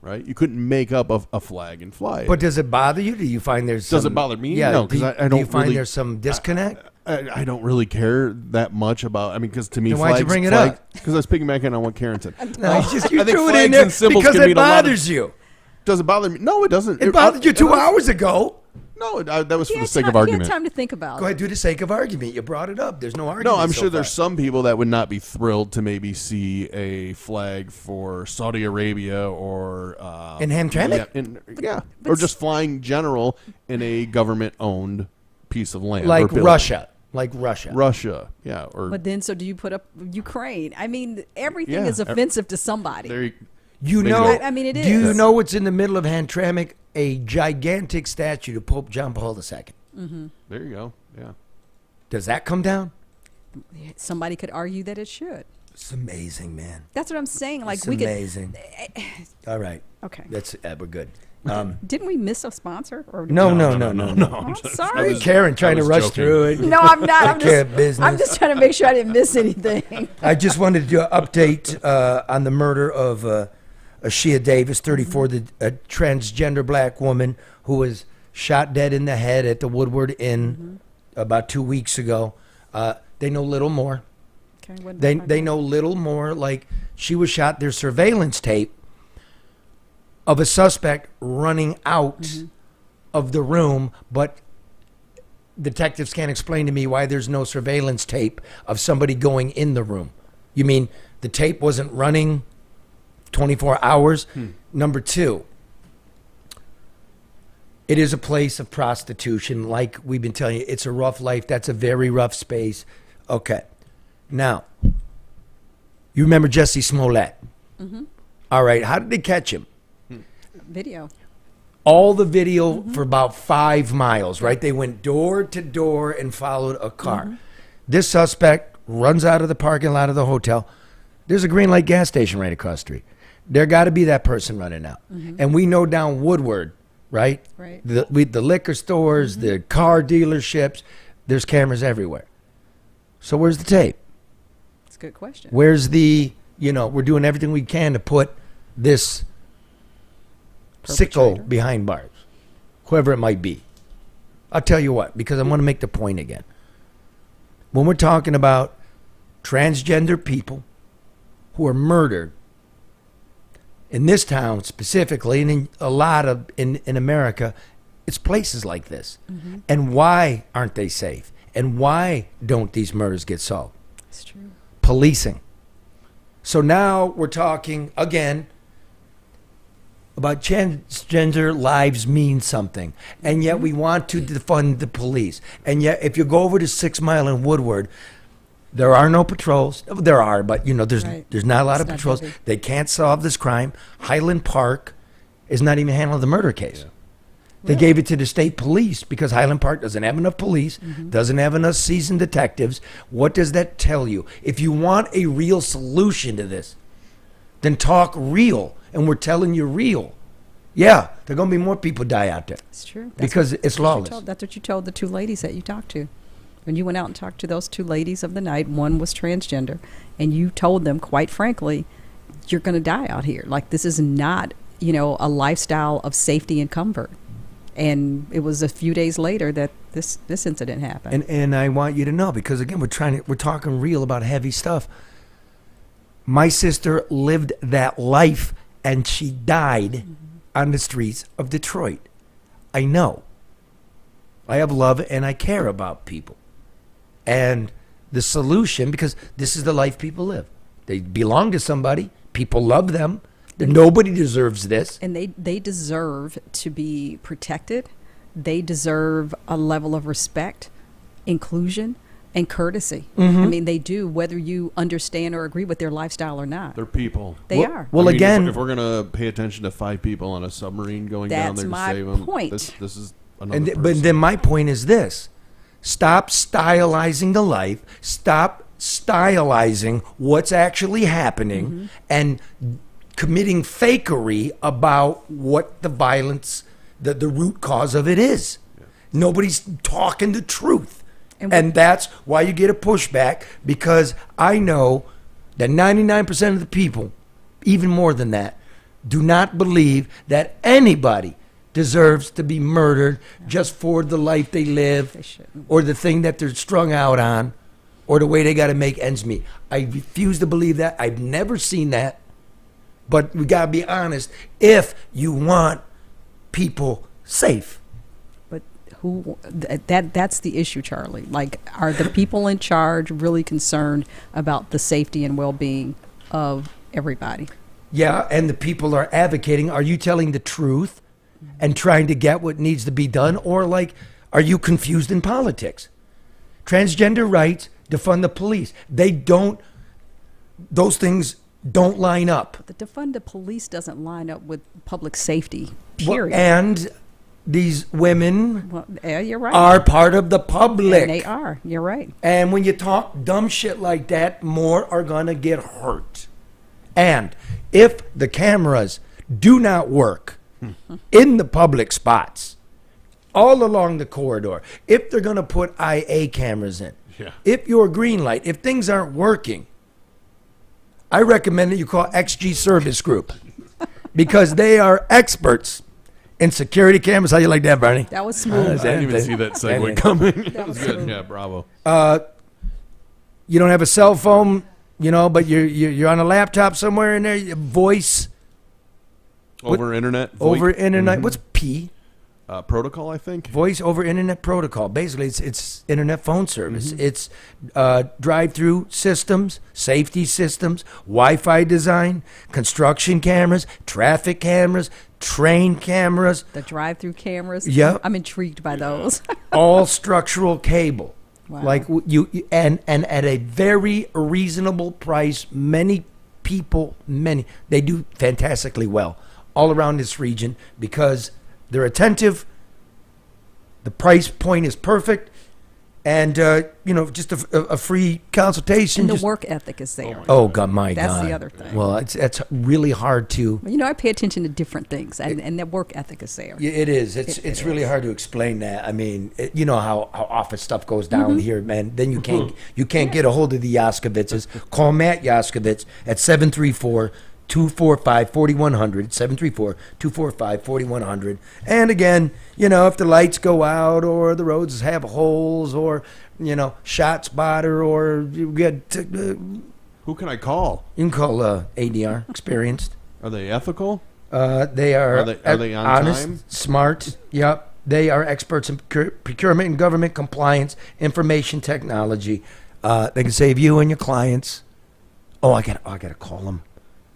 right? You couldn't make up a flag and fly it. But does it bother you? Do you find there's some... Does it bother me? Yeah, No, because I don't do you find really, there's some disconnect? I don't really care that much about. Because to me, then flags. Why'd you bring it up? Because I was piggybacking on what Karen said. No, it's just you I think threw it flags in there and symbols because can it mean a lot of- bothers you. Does it bother me? No, it doesn't. It bothered you 2 hours ago. No, that was for He the had sake of time- he argument. had time to think about Go it. ahead, do the sake of argument. You brought it up. There's no argument. No, I'm so sure there's far. some people that would not be thrilled to maybe see a flag for Saudi Arabia or In Hamtramck? Or just flying general in a government-owned piece of land, Like or building. Russia. Like Russia. Russia, yeah. Or But then, so do you put up Ukraine? I mean, everything Yeah. is offensive to somebody. there You Maybe know, I mean, it do you is. know what's in the middle of Hamtramck? A gigantic statue to Pope John Paul II. There you go. Yeah. Does that come down? Somebody could argue that it should. It's amazing, man. That's what I'm saying. Like It's we amazing. could. All right. Okay. That's we're good. Didn't we miss a sponsor? Or No. I'm sorry. Karen trying to rush through it. No, I'm not. Take care of business. I'm just trying to make sure I didn't miss anything. I just wanted to do an update on the murder of Ashia Davis, 34, a transgender black woman who was shot dead in the head at the Woodward Inn about 2 weeks ago. They know little more. Okay, what did They know little more. Like, she was shot. There's surveillance tape of a suspect running out of the room, but detectives can't explain to me why there's no surveillance tape of somebody going in the room. You mean the tape wasn't running 24 hours? Number two, it is a place of prostitution. Like we've been telling you, it's a rough life. That's a very rough space. Okay. Now, you remember Jesse Smollett? All right. How did they catch him? Video. All the video for about 5 miles, right? They went door to door and followed a car. This suspect runs out of the parking lot of the hotel. There's a Green Light gas station right across the street. There got to be that person running out. And we know down Woodward, right? Right. The liquor stores, the car dealerships, there's cameras everywhere. So where's the tape? That's a good question. Where's the, we're doing everything we can to put this sicko behind bars, whoever it might be. I'll tell you what, because I want to make the point again. When we're talking about transgender people who are murdered in this town specifically, and in a lot of in America, it's places like this. And why aren't they safe? And why don't these murders get solved? It's true. Policing. So now we're talking again about transgender lives mean something, and yet we want to defund the police. And yet, if you go over to 6 Mile and Woodward, there are no patrols. There are, but there's not a lot of It's not patrols. heavy. They can't solve this crime. Highland Park, is not even handling the murder case. They gave it to the state police because Highland Park doesn't have enough police, doesn't have enough seasoned detectives. What does that tell you? If you want a real solution to this, then talk real, and we're telling you real. Yeah, there are going to be more people die out there. It's true. Because it's lawless. That's what you told the two ladies that you talked to. When you went out and talked to those two ladies of the night, one was transgender, and you told them, quite frankly, you're going to die out here. Like, this is not, a lifestyle of safety and comfort. And it was a few days later that this incident happened. And I want you to know, because again, we're talking real about heavy stuff. My sister lived that life, and she died on the streets of Detroit. I know. I have love and I care about people. And the solution, because this is the life people live. They belong to somebody. People love them. Nobody deserves this. And they deserve to be protected. They deserve a level of respect, inclusion, and courtesy. I mean, they do, whether you understand or agree with their lifestyle or not. They're people. They are. Well, I mean, again, if we're going to pay attention to 5 people on a submarine going down there to save them, this is another person. But then my point is this. Stop stylizing the life. Stop stylizing what's actually happening and committing fakery about what the violence, the root cause of it is. Nobody's talking the truth. And that's why you get a pushback, because I know that 99% of the people, even more than that, do not believe that anybody deserves to be murdered just for the life they live or the thing that they're strung out on or the way they got to make ends meet. I refuse to believe that. I've never seen that. But we got to be honest, if you want people safe. But that's the issue, Charlie. Like, are the people in charge really concerned about the safety and well-being of everybody? Yeah, and the people are advocating. Are you telling the truth and trying to get what needs to be done? Or, like, are you confused in politics? Transgender rights, defund the police. Those things don't line up. But the defund the police doesn't line up with public safety, period. Well, and these women you're right. are part of the public. And they are. You're right. And when you talk dumb shit like that, more are going to get hurt. And if the cameras do not work in the public spots, all along the corridor, if they're going to put IA cameras in, if you're green light, if things aren't working, I recommend that you call XG Service Group because they are experts in security cameras. How you like that, Barney? That was smooth. I didn't even see that segue coming. That was good. Yeah, bravo. You don't have a cell phone, but you're on a laptop somewhere in there. Voice over internet. Over internet. What's P? Protocol, I think. Voice over internet protocol. Basically, it's internet phone service. It's drive-through systems, safety systems, Wi-Fi design, construction cameras, traffic cameras, train cameras. The drive-through cameras. Yeah, I'm intrigued by those. All structural cable. Wow. Like and at a very reasonable price. Many people, they do fantastically well all around this region because they're attentive. The price point is perfect. And, just a free consultation. And the work ethic is there. Oh, God, my God. That's the other thing. Well, it's really hard to. I pay attention to different things, and the work ethic is there. It is. It's really hard to explain that. I mean, you know how often stuff goes down here, man. Then you can't get a hold of the Yaskovitzes. Call Matt Yaskovitz at 734-245-4100, 734-245-4100. And again, if the lights go out or the roads have holes or, shot spotter or you get... Who can I call? You can call ADR, experienced. Are they ethical? They are. Are they on honest, time? Smart. Yep. They are experts in procurement and government compliance, information technology. They can save you and your clients. Oh, I gotta call them.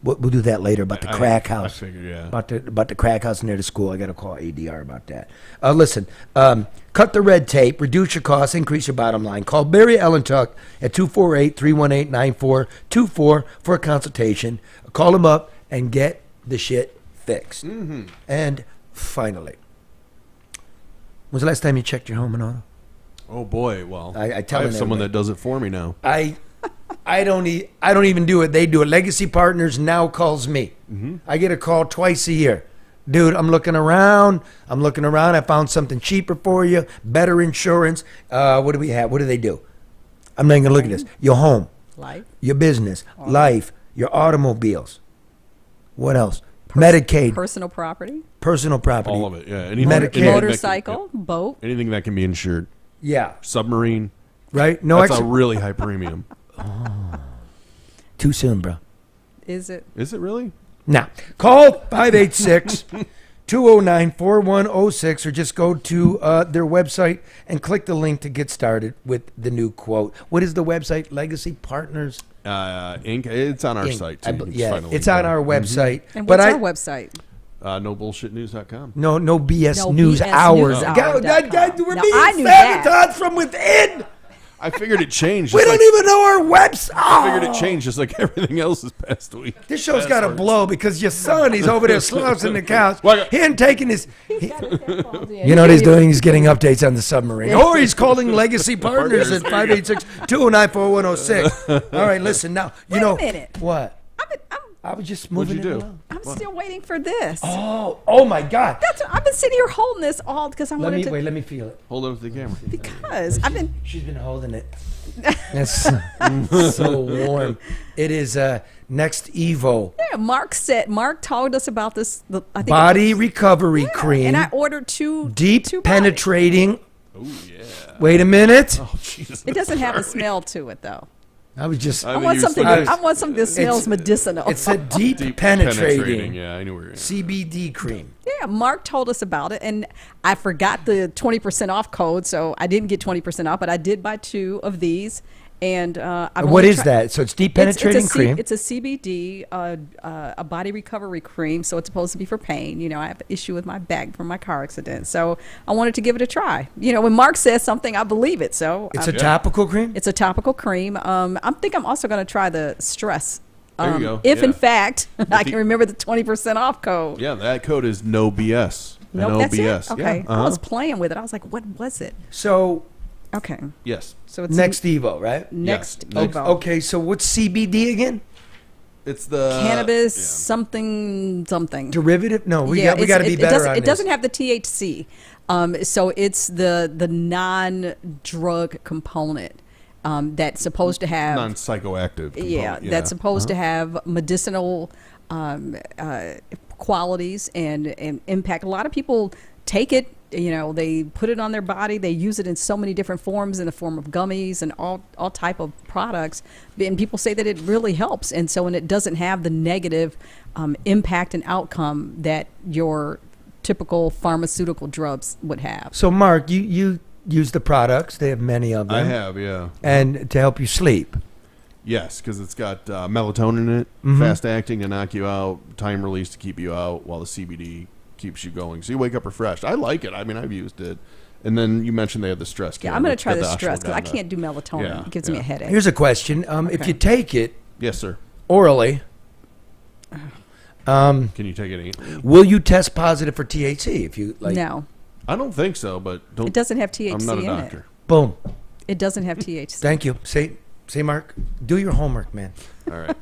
We'll do that later about the crack house. I figured, yeah. About the crack house near the school. I got to call ADR about that. Listen, cut the red tape, reduce your costs, increase your bottom line. Call Barry Ellentuck at 248-318-9424 for a consultation. Call him up and get the shit fixed. And finally, when's the last time you checked your home and auto? Oh boy, well, I tell have someone everybody. that does it for me now. I don't even do it. They do it. Legacy Partners now calls me. I get a call twice a year. Dude, I'm looking around. I found something cheaper for you, better insurance. What do we have? What do they do? I'm not going to look at this. Your home, Life. your business, life, your automobiles. What else? Medicaid, Personal property. personal property. All of it, yeah. Medicare. Motorcycle. Boat. Anything that can be insured. Yeah. Submarine. Right? No That's extra. a really high premium. Too soon, bro. Is it? Is it really? Now, call 586-209-4106 or just go to their website and click the link to get started with the new quote. What is the website? Legacy Partners Inc. It's on our Inc. site, too. You can just Yeah, find a link it's on there. our website. And what's our website? NoBullshitNews.com. No BS No News BS Hours. News God, Hour that guy, we're Now, being I knew that. sabotaged from within. I figured it changed. We just don't like- even know our website. I figured it changed just like everything else this past week. This show's got to blow because your son, he's over there slouching the couch. He ain't taking his. You know what he's doing? He's getting updates on the submarine. Or he's calling Legacy Partners at 586-209-4106. All right, listen now. You know a minute. what? I was just moving What'd you it do? along. I'm still waiting for this. Oh my God. I've been sitting here holding this all because I wanted to. Let me feel it. Hold it up to the camera. Because I've been. She's been holding it. That's so warm. It is Next Evo Yeah, Mark told us about this. I think Body Recovery Cream. and I ordered two. Deep two penetrating. Oh yeah. Wait a minute. Oh Jesus. It doesn't have a smell to it though. I was just. I want something. I want something that smells medicinal. It's a deep, Deep penetrating. Yeah, I knew where you're at. CBD cream. Yeah, Mark told us about it, and I forgot the 20% off code, so I didn't get 20% off, but I did buy 2 of these. And what is that? So it's deep penetrating cream. It's a CBD, a body recovery cream. So it's supposed to be for pain. You know, I have an issue with my back from my car accident, so I wanted to give it a try. You know, when Mark says something, I believe it. So It's a topical cream. It's a topical cream. I think I'm also going to try the stress. There you go. If in Yeah. fact I can remember the 20% off code. Yeah, that code is no BS. Nope, that's NOBS. it. Okay, Yeah, I was playing with it. I was like, what was it? So Okay. Yes. So it's Next Evo, right? Next Yes. Evo. Okay, so what's CBD again? It's the Cannabis something. Derivative? No, we got to be it better doesn't, on It this. doesn't have the THC, so it's the non-drug component that's supposed to have non-psychoactive. component, Yeah, that's supposed to have medicinal qualities and impact. A lot of people take it. You know, they put it on their body. They use it in so many different forms, in the form of gummies and all type of products. And people say that it really helps. And so, and it doesn't have the negative impact and outcome that your typical pharmaceutical drugs would have. So, Mark, you use the products. They have many of them. I have, yeah. And to help you sleep. Yes, because it's got melatonin in it, fast acting to knock you out, time release to keep you out, while the CBD keeps you going. So you wake up refreshed. I like it. I mean, I've used it. And then you mentioned they have the stress. Yeah, I'm going to try the stress because I can't do melatonin. Yeah, it gives me a headache. Here's a question. If you take it Yes, sir. orally, Can you take it? will you test positive for THC if you like? No. I don't think so, but don't. It doesn't have THC I'm not a in it. doctor. Boom. It doesn't have THC. Thank you. Say, Mark, do your homework, man. All right.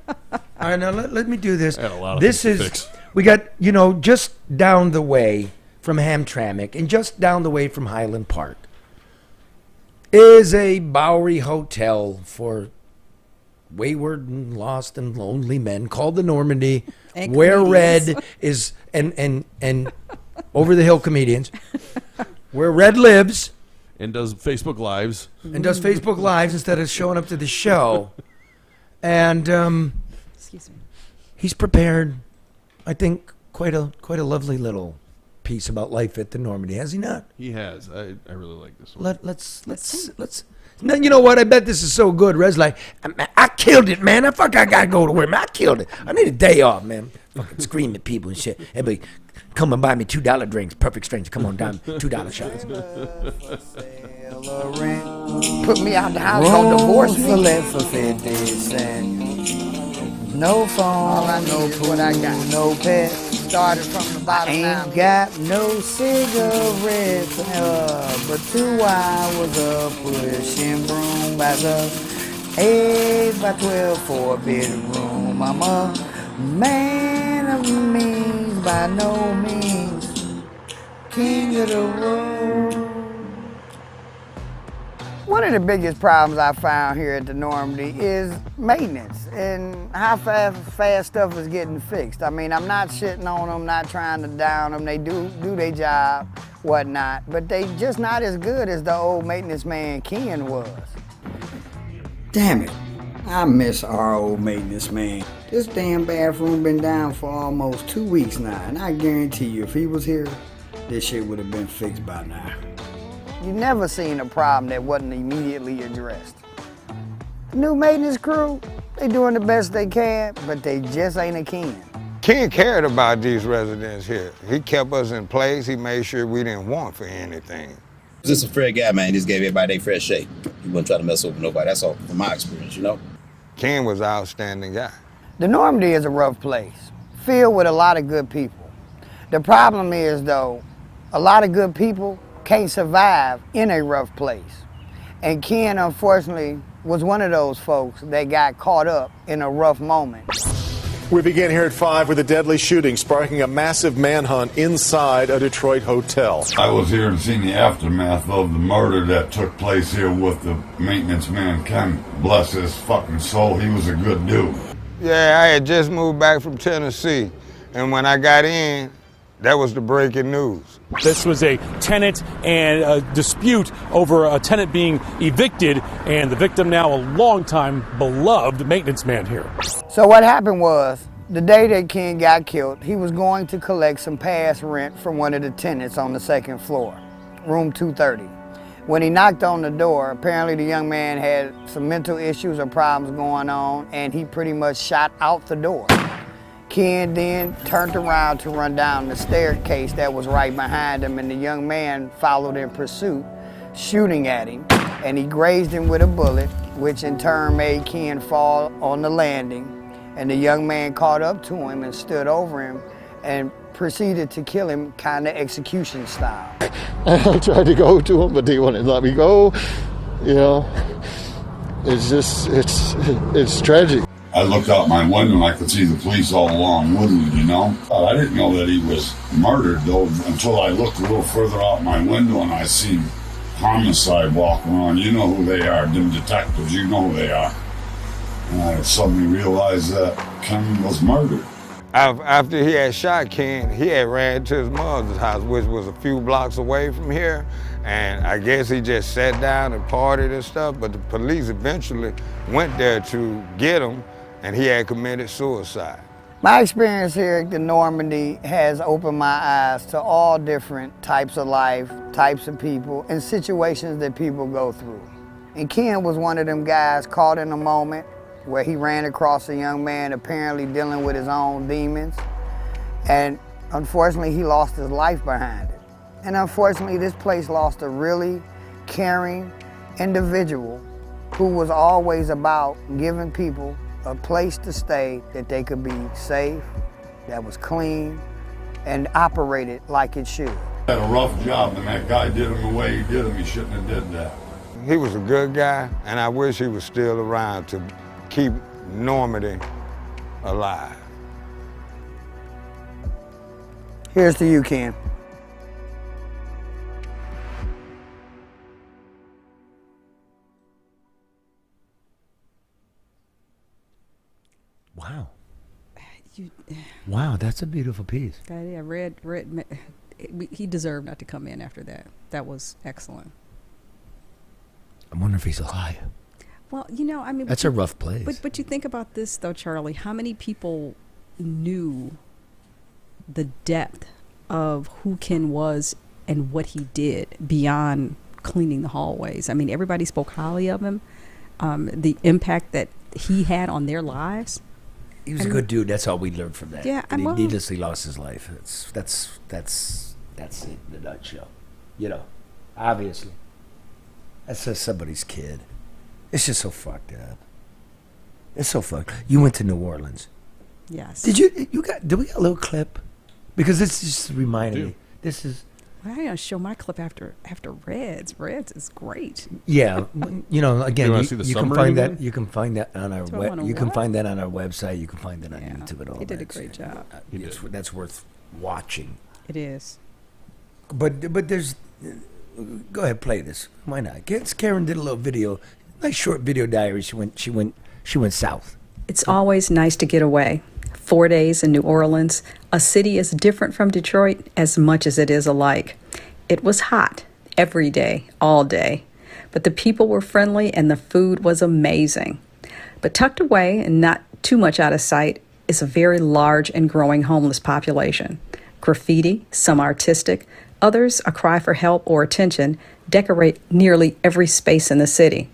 All right, now let me do this. I got a lot of this things to is fix. we got just down the way from Hamtramck and just down the way from Highland Park is a Bowery Hotel for wayward and lost and lonely men called the Normandy, And where comedians. Red is and over the hill comedians, where Red lives. And does Facebook Lives. And does Facebook Lives instead of showing up to the show. And Excuse me. he's prepared, I think, quite a lovely little piece about life at the Normandy, has he not? He has. I really like this one. Let's. Now, you know what? I bet this is so good. Red's like, I killed it, man. I gotta go to work, man. I killed it. I need a day off, man. Fucking scream at people and shit. Everybody, come and buy me $2 drinks. Perfect stranger. Come on down, $2 shots. Put me out the house on divorce for less for 50 cents. No phone, all I know is what I got. no pets. started from the bottom. Ain't got no cigarettes, but 2 hours of pushing broom by the 8 by 12 4-bedroom. I'm a man of means, by no means king of the road. One of the biggest problems I found here at the Normandie is maintenance and how fast stuff is getting fixed. I mean, I'm not shitting on them, not trying to down them. They do their job, whatnot, but they just not as good as the old maintenance man Ken was. Damn it, I miss our old maintenance man. This damn bathroom been down for almost 2 weeks now, and I guarantee you if he was here, this shit would have been fixed by now. You never seen a problem that wasn't immediately addressed. The new maintenance crew, they doing the best they can, but they just ain't a Ken. Ken cared about these residents here. He kept us in place. He made sure we didn't want for anything. Just a fair guy, man. He just gave everybody their fresh shake. He wasn't trying to mess over nobody. That's all from my experience, you know? Ken was an outstanding guy. The Normandie is a rough place, filled with a lot of good people. The problem is, though, a lot of good people can't survive in a rough place. And Ken, unfortunately, was one of those folks that got caught up in a rough moment. We begin here at 5 with a deadly shooting sparking a massive manhunt inside a Detroit hotel. I was here and seen the aftermath of the murder that took place here with the maintenance man, Ken. Bless his fucking soul, he was a good dude. Yeah, I had just moved back from Tennessee, and when I got in, that was the breaking news. This was a tenant and a dispute over a tenant being evicted, and the victim now a longtime beloved maintenance man here. So what happened was, the day that Ken got killed, he was going to collect some past rent from one of the tenants on the second floor, room 230. When he knocked on the door, apparently the young man had some mental issues or problems going on, and he pretty much shot out the door. Ken then turned around to run down the staircase that was right behind him, and the young man followed in pursuit, shooting at him, and he grazed him with a bullet, which in turn made Ken fall on the landing, and the young man caught up to him and stood over him and proceeded to kill him kind of execution style. I tried to go to him, but they wouldn't let me go. You know, it's just, it's tragic. I looked out my window and I could see the police all along Woodland, you know. I didn't know that he was murdered, though, until I looked a little further out my window and I seen homicide walking around. You know who they are, them detectives, you know who they are. And I suddenly realized that Ken was murdered. After he had shot Ken, he had ran to his mother's house, which was a few blocks away from here. And I guess he just sat down and partied and stuff, but the police eventually went there to get him, and he had committed suicide. My experience here at the Normandie has opened my eyes to all different types of life, types of people, and situations that people go through. And Ken was one of them guys caught in a moment where he ran across a young man apparently dealing with his own demons. And unfortunately, he lost his life behind it. And unfortunately, this place lost a really caring individual who was always about giving people a place to stay that they could be safe, that was clean, and operated like it should. Had a rough job, and that guy did him the way he did him. He shouldn't have did that. He was a good guy, and I wish he was still around to keep Normandie alive. Here's to you, Ken. Wow. Wow, that's a beautiful piece. Yeah, Red, he deserved not to come in after that. That was excellent. I wonder if he's alive. Well, you know, I mean, that's a rough place. But you think about this though, Charlie. How many people knew the depth of who Ken was and what he did beyond cleaning the hallways? I mean, everybody spoke highly of him. The impact that he had on their lives. He was a good dude. That's all we learned from that. Yeah, and he needlessly lost his life. That's it in a nutshell. You know, obviously, that's just somebody's kid. It's just so fucked up. It's so fucked. You went to New Orleans. Yes. Did we got a little clip? Because this just reminded me. This is. Well, I gotta show my clip after Reds. Reds is great. Yeah, again, you can find that. again? You can find that on our That's what I wanna you can watch. find that on our website. You can find that on YouTube and all. He did a that. great job. That's worth watching. It is. But there's. Go ahead, play this. Why not? Karen did a little video, nice short video diary. She went south. It's always nice to get away. 4 days in New Orleans, a city as different from Detroit as much as it is alike. It was hot every day, all day, but the people were friendly and the food was amazing. But tucked away and not too much out of sight is a very large and growing homeless population. Graffiti, some artistic, others a cry for help or attention, decorate nearly every space in the city.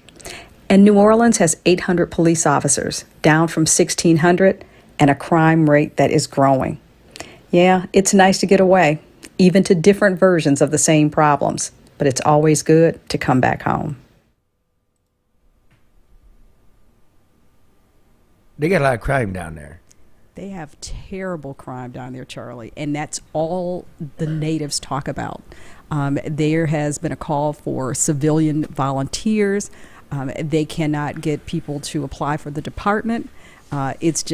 And New Orleans has 800 police officers, down from 1,600, and a crime rate that is growing. Yeah, it's nice to get away, even to different versions of the same problems, but it's always good to come back home. They got a lot of crime down there. They have terrible crime down there, Charlie, and that's all the natives talk about. There has been a call for civilian volunteers. They cannot get people to apply for the department. It's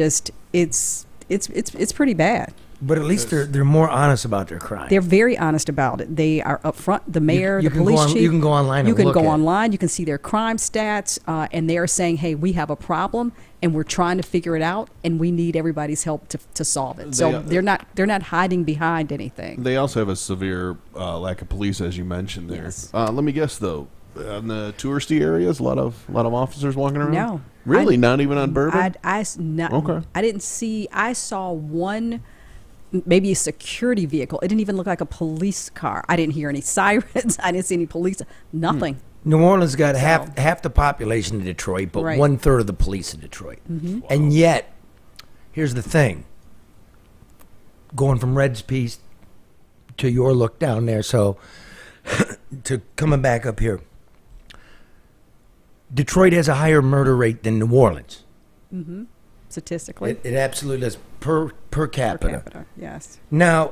pretty bad. But at least they're more honest about their crime. They're very honest about it. They are upfront. The mayor, the police chief. You can go online and You can look go at it. online. You can see their crime stats, and they are saying, "Hey, we have a problem, and we're trying to figure it out, and we need everybody's help to solve it." So they're not hiding behind anything. They also have a severe lack of police, as you mentioned there. Yes. Let me guess though, in the touristy areas, a lot of officers walking around. No, really, not even on Bourbon. Okay. I didn't see. I saw one. Maybe a security vehicle. It didn't even look like a police car. I didn't hear any sirens. I didn't see any police. Nothing. New Orleans got half the population of Detroit, but Right. 1/3 of the police in Detroit. Mhm. Wow. And yet, here's the thing. Going from Red's piece to your look down there, so to coming back up here, Detroit has a higher murder rate than New Orleans. Mm-hmm. Statistically. It absolutely does per capita. Per capita, yes. Now,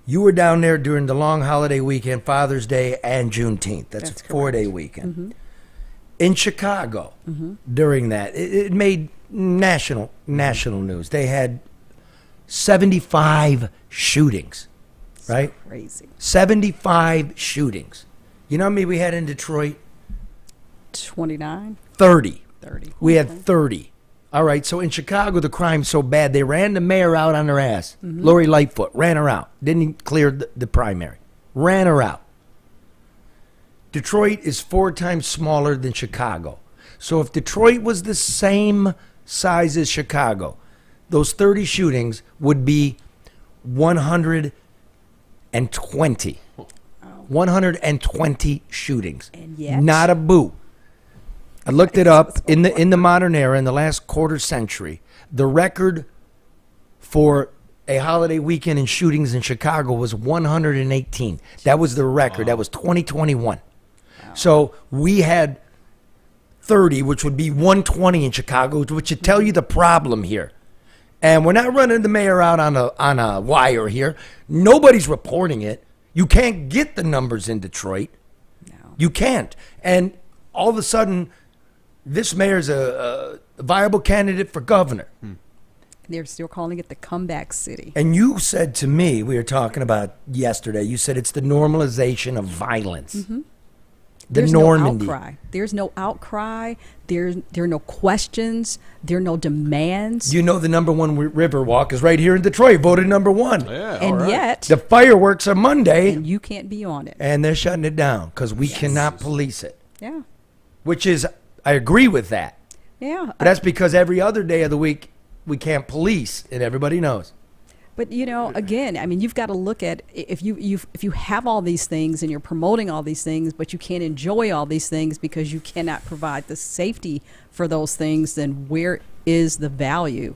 you were down there during the long holiday weekend, Father's Day and Juneteenth. That's a 4-day weekend. Mm-hmm. In Chicago, during that, it made national news. They had 75 shootings, right? Crazy. 75 shootings. You know how many we had in Detroit? 29? 30. 30. We had 30. All right, so in Chicago, the crime's so bad, they ran the mayor out on her ass. Mhm. Lori Lightfoot ran her out. Didn't clear the primary. Ran her out. Detroit is 4 times smaller than Chicago. So if Detroit was the same size as Chicago, those 30 shootings would be 120. 120 shootings. And yet- Not a boo. I looked it up in the modern era, in the last quarter century. The record for a holiday weekend in shootings in Chicago was 118. That was the record. That was 2021. So we had 30, which would be 120 in Chicago, which should tell you the problem here. And we're not running the mayor out on a wire here. Nobody's reporting it. You can't get the numbers in Detroit. No. You can't. And all of a sudden, this mayor's a viable candidate for governor. They're still calling it the comeback city. And you said to me, we were talking about yesterday, you said it's the normalization of violence. Mm-hmm. The There's Normandie. no outcry. There's no outcry. There are no questions. There are no demands. You know the number one river walk is right here in Detroit, voted number 1. Yeah, And yet, the fireworks are Monday. and you can't be on it. And they're shutting it down because we cannot police it. Yeah. Which is, I agree with that. Yeah. But that's because every other day of the week we can't police, and everybody knows. But again, I mean, you've got to look at if you have all these things and you're promoting all these things, but you can't enjoy all these things because you cannot provide the safety for those things. Then where is the value?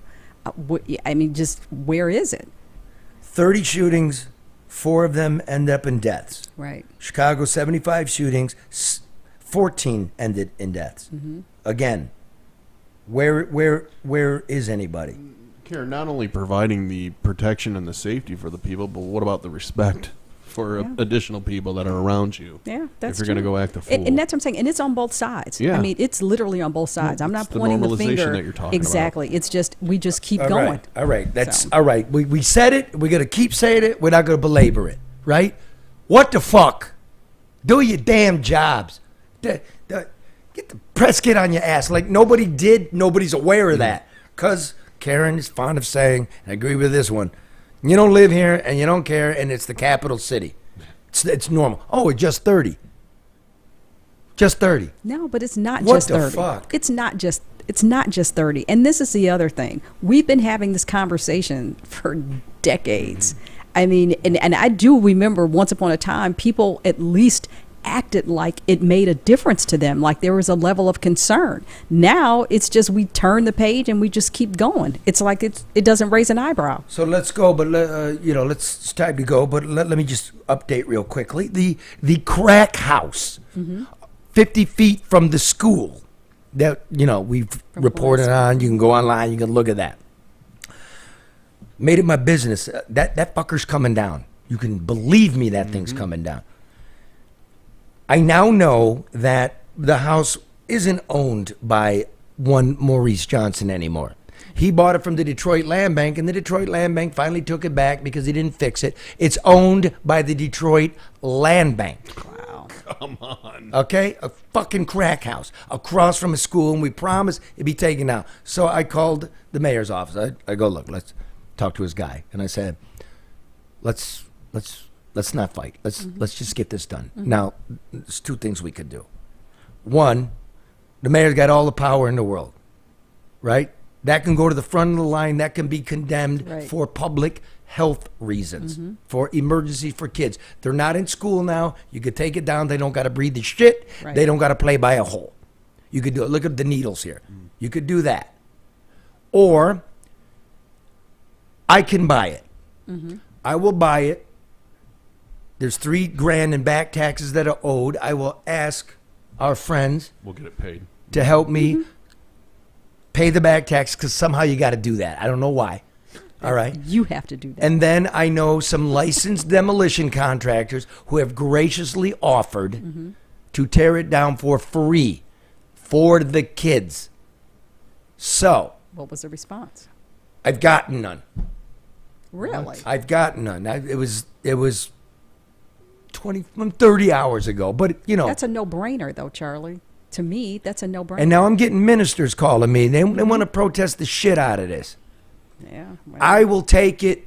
I mean, just where is it? 30 shootings, 4 of them end up in deaths. Right. Chicago, 75 shootings, 14 ended in deaths. Mm-hmm. Again, where is anybody? Karen, not only providing the protection and the safety for the people, but what about the respect for additional people that are around you? Yeah, that's if you're going to go act a fool. And that's what I'm saying. And it's on both sides. Yeah. I mean, it's literally on both sides. I'm not the pointing the normalization finger. that you're talking exactly. about. It's just we just keep All going. right. All right. That's all right. We said it. We're gonna keep saying it. We're not gonna belabor it. Right? What the fuck? Do your damn jobs. Get the press kit on your ass. Like nobody did. Nobody's aware of that. Because Karen is fond of saying, and I agree with this one, you don't live here and you don't care, and it's the capital city. It's normal. Oh, it's just 30. Just 30. No, but it's not What just the 30. fuck? It's not just 30. And this is the other thing. We've been having this conversation for decades. I mean, and I do remember once upon a time, people at least acted like it made a difference to them, like there was a level of concern. Now it's just we turn the page and we just keep going. It's like it doesn't raise an eyebrow. So let's go, but it's time to go. But let me just update real quickly. The crack house, 50 feet from the school that we've reported on. You can go online. You can look at that. Made it my business. That fucker's coming down. You can believe me. That thing's coming down. I now know that the house isn't owned by one Maurice Johnson anymore. He bought it from the Detroit Land Bank, and the Detroit Land Bank finally took it back because he didn't fix it. It's owned by the Detroit Land Bank. Wow. Come on. Okay? A fucking crack house across from a school, and we promised it'd be taken out. So I called the mayor's office. I go, look, let's talk to his guy. And I said, let's not fight. Let's just get this done. Now, there's two things we could do. One, the mayor's got all the power in the world, right? That can go to the front of the line. That can be condemned for public health reasons, for emergencies for kids. They're not in school now. You could take it down. They don't got to breathe the shit. Right. They don't got to play by a hole. You could do it. Look at the needles here. You could do that. Or I can buy it. I will buy it. There's $3,000 in back taxes that are owed. I will ask our friends. We'll get it paid. To help me pay the back tax because somehow you got to do that. I don't know why. All right. You have to do that. And then I know some licensed demolition contractors who have graciously offered to tear it down for free for the kids. So. What was the response? I've gotten none. Really? I've gotten none. It was 30 hours ago, but That's a no-brainer, though, Charlie. To me, that's a no-brainer. And now I'm getting ministers calling me. They want to protest the shit out of this. Yeah. Well. I will take it.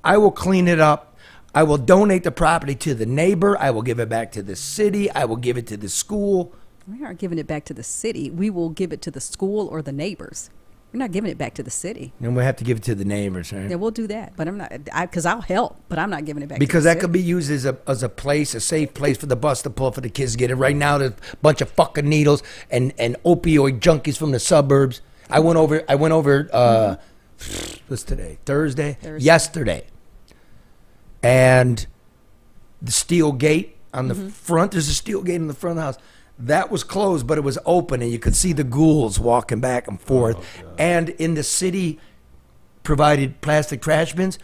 I will clean it up. I will donate the property to the neighbor. I will give it back to the city. I will give it to the school. We aren't giving it back to the city. We will give it to the school or the neighbors. We're not giving it back to the city. And we'll have to give it to the neighbors, right? Yeah, we'll do that. But I'm not, because I'll help, but I'm not giving it back because to the that city. could be used as a safe place for the bus to pull for the kids to get it. Right now, there's a bunch of fucking needles and opioid junkies from the suburbs. I went over, what's today? Thursday? Yesterday. And the steel gate on the front, there's a steel gate in the front of the house. That was closed, but it was open, and you could see the ghouls walking back and forth. And in the city provided plastic trash bins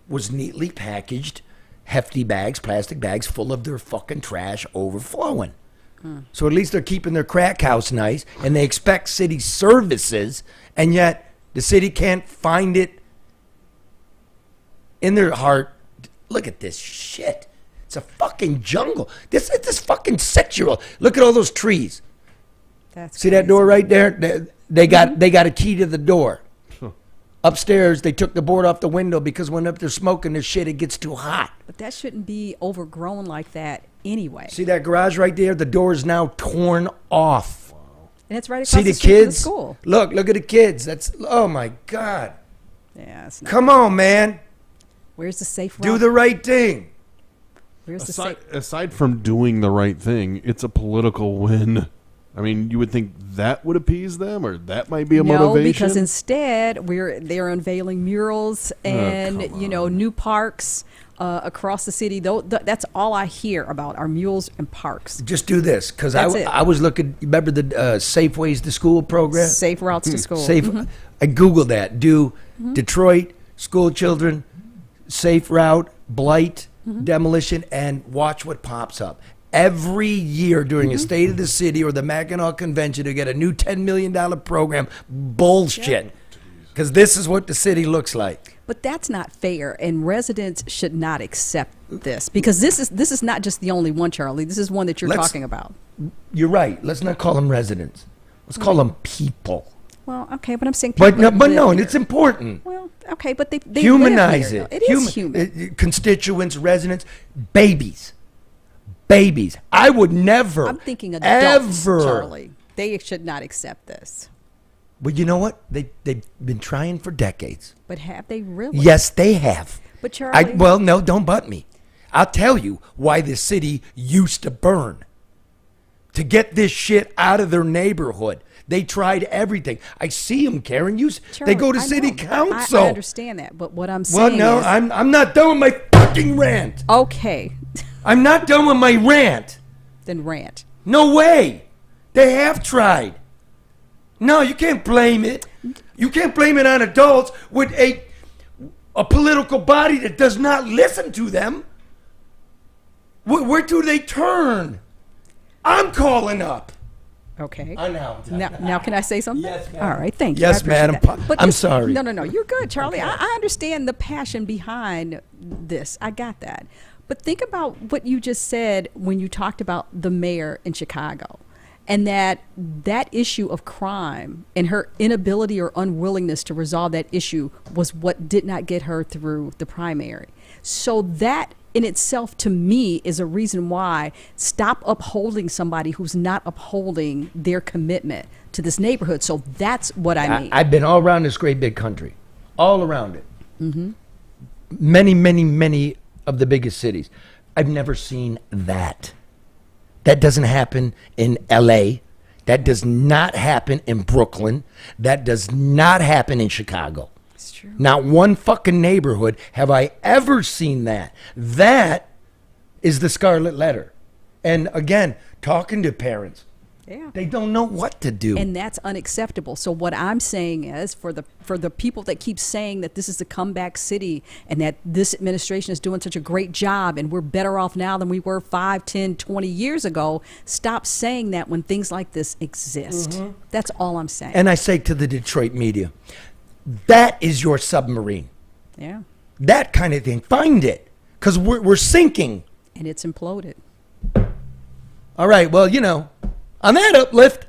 was neatly packaged, hefty bags, plastic bags full of their fucking trash overflowing. So at least they're keeping their crack house nice, and they expect city services, and yet the city can't find it in their heart. Look at this shit. It's a fucking jungle. This fucking 6-year-old. Look at all those trees. See that door right there? They got a key to the door. Upstairs, they took the board off the window because when they're smoking this shit, it gets too hot. But that shouldn't be overgrown like that anyway. See that garage right there? The door is now torn off. And it's right across See the the street from the kids? school. Look at the kids. Oh my God. Yeah, it's not Come on, man. Where's the safe route? Do the right thing. Where's the safe? Aside from doing the right thing, it's a political win. I mean, you would think that would appease them, or that might be a motivation. No, because instead they're unveiling murals and new parks across the city. That's all I hear about are mules and parks. Just do this, because I was looking. Remember the Safe Ways to School program? Safe routes to school. Safe. I googled that. Do Detroit, school children, safe route, blight, demolition, and watch what pops up. Every year during a State of the City or the Mackinac Convention to get a new $10 million program. Bullshit. Because this is what the city looks like. But that's not fair, and residents should not accept this, because this is not just the only one, Charlie. This is one that you're talking about. You're right. Let's not call them residents. Let's call them people. Well, okay, but I'm saying people But no, here. It's important. Well, okay, but they humanize live it. here, though. It is human. Constituents, residents, babies. I would never. I'm thinking adults, ever. Charlie. They should not accept this. But you know what? They've been trying for decades. But have they really? Yes, they have. But Charlie, well, no, don't butt me. I'll tell you why this city used to burn. To get this shit out of their neighborhood. They tried everything. I see them, Karen. They go to city council. I understand that, but what I'm saying is... I'm not done with my fucking rant. Okay. I'm not done with my rant. Then rant. No way. They have tried. No, you can't blame it. You can't blame it on adults with a political body that does not listen to them. Where do they turn? I'm calling up. Okay. Now can I say something? Yes, ma'am. All right, thank you. Yes, madam. I'm sorry. No, you're good, Charlie. Okay. I understand the passion behind this. I got that. But think about what you just said when you talked about the mayor in Chicago, and that issue of crime and her inability or unwillingness to resolve that issue was what did not get her through the primary. So that in itself, to me, is a reason why stop upholding somebody who's not upholding their commitment to this neighborhood. So that's what I mean. I've been all around this great big country, all around it. Mm-hmm. Many, many, many of the biggest cities. I've never seen that. That doesn't happen in LA. That does not happen in Brooklyn. That does not happen in Chicago. It's true. Not one fucking neighborhood have I ever seen that. That is the scarlet letter. And again, talking to parents, they don't know what to do. And that's unacceptable. So what I'm saying is, for the people that keep saying that this is a comeback city and that this administration is doing such a great job and we're better off now than we were 5, 10, 20 years ago, stop saying that when things like this exist. Mm-hmm. That's all I'm saying. And I say to the Detroit media, that is your submarine. Yeah. That kind of thing. Find it. Because we're sinking. And it's imploded. All right. Well, on that uplift,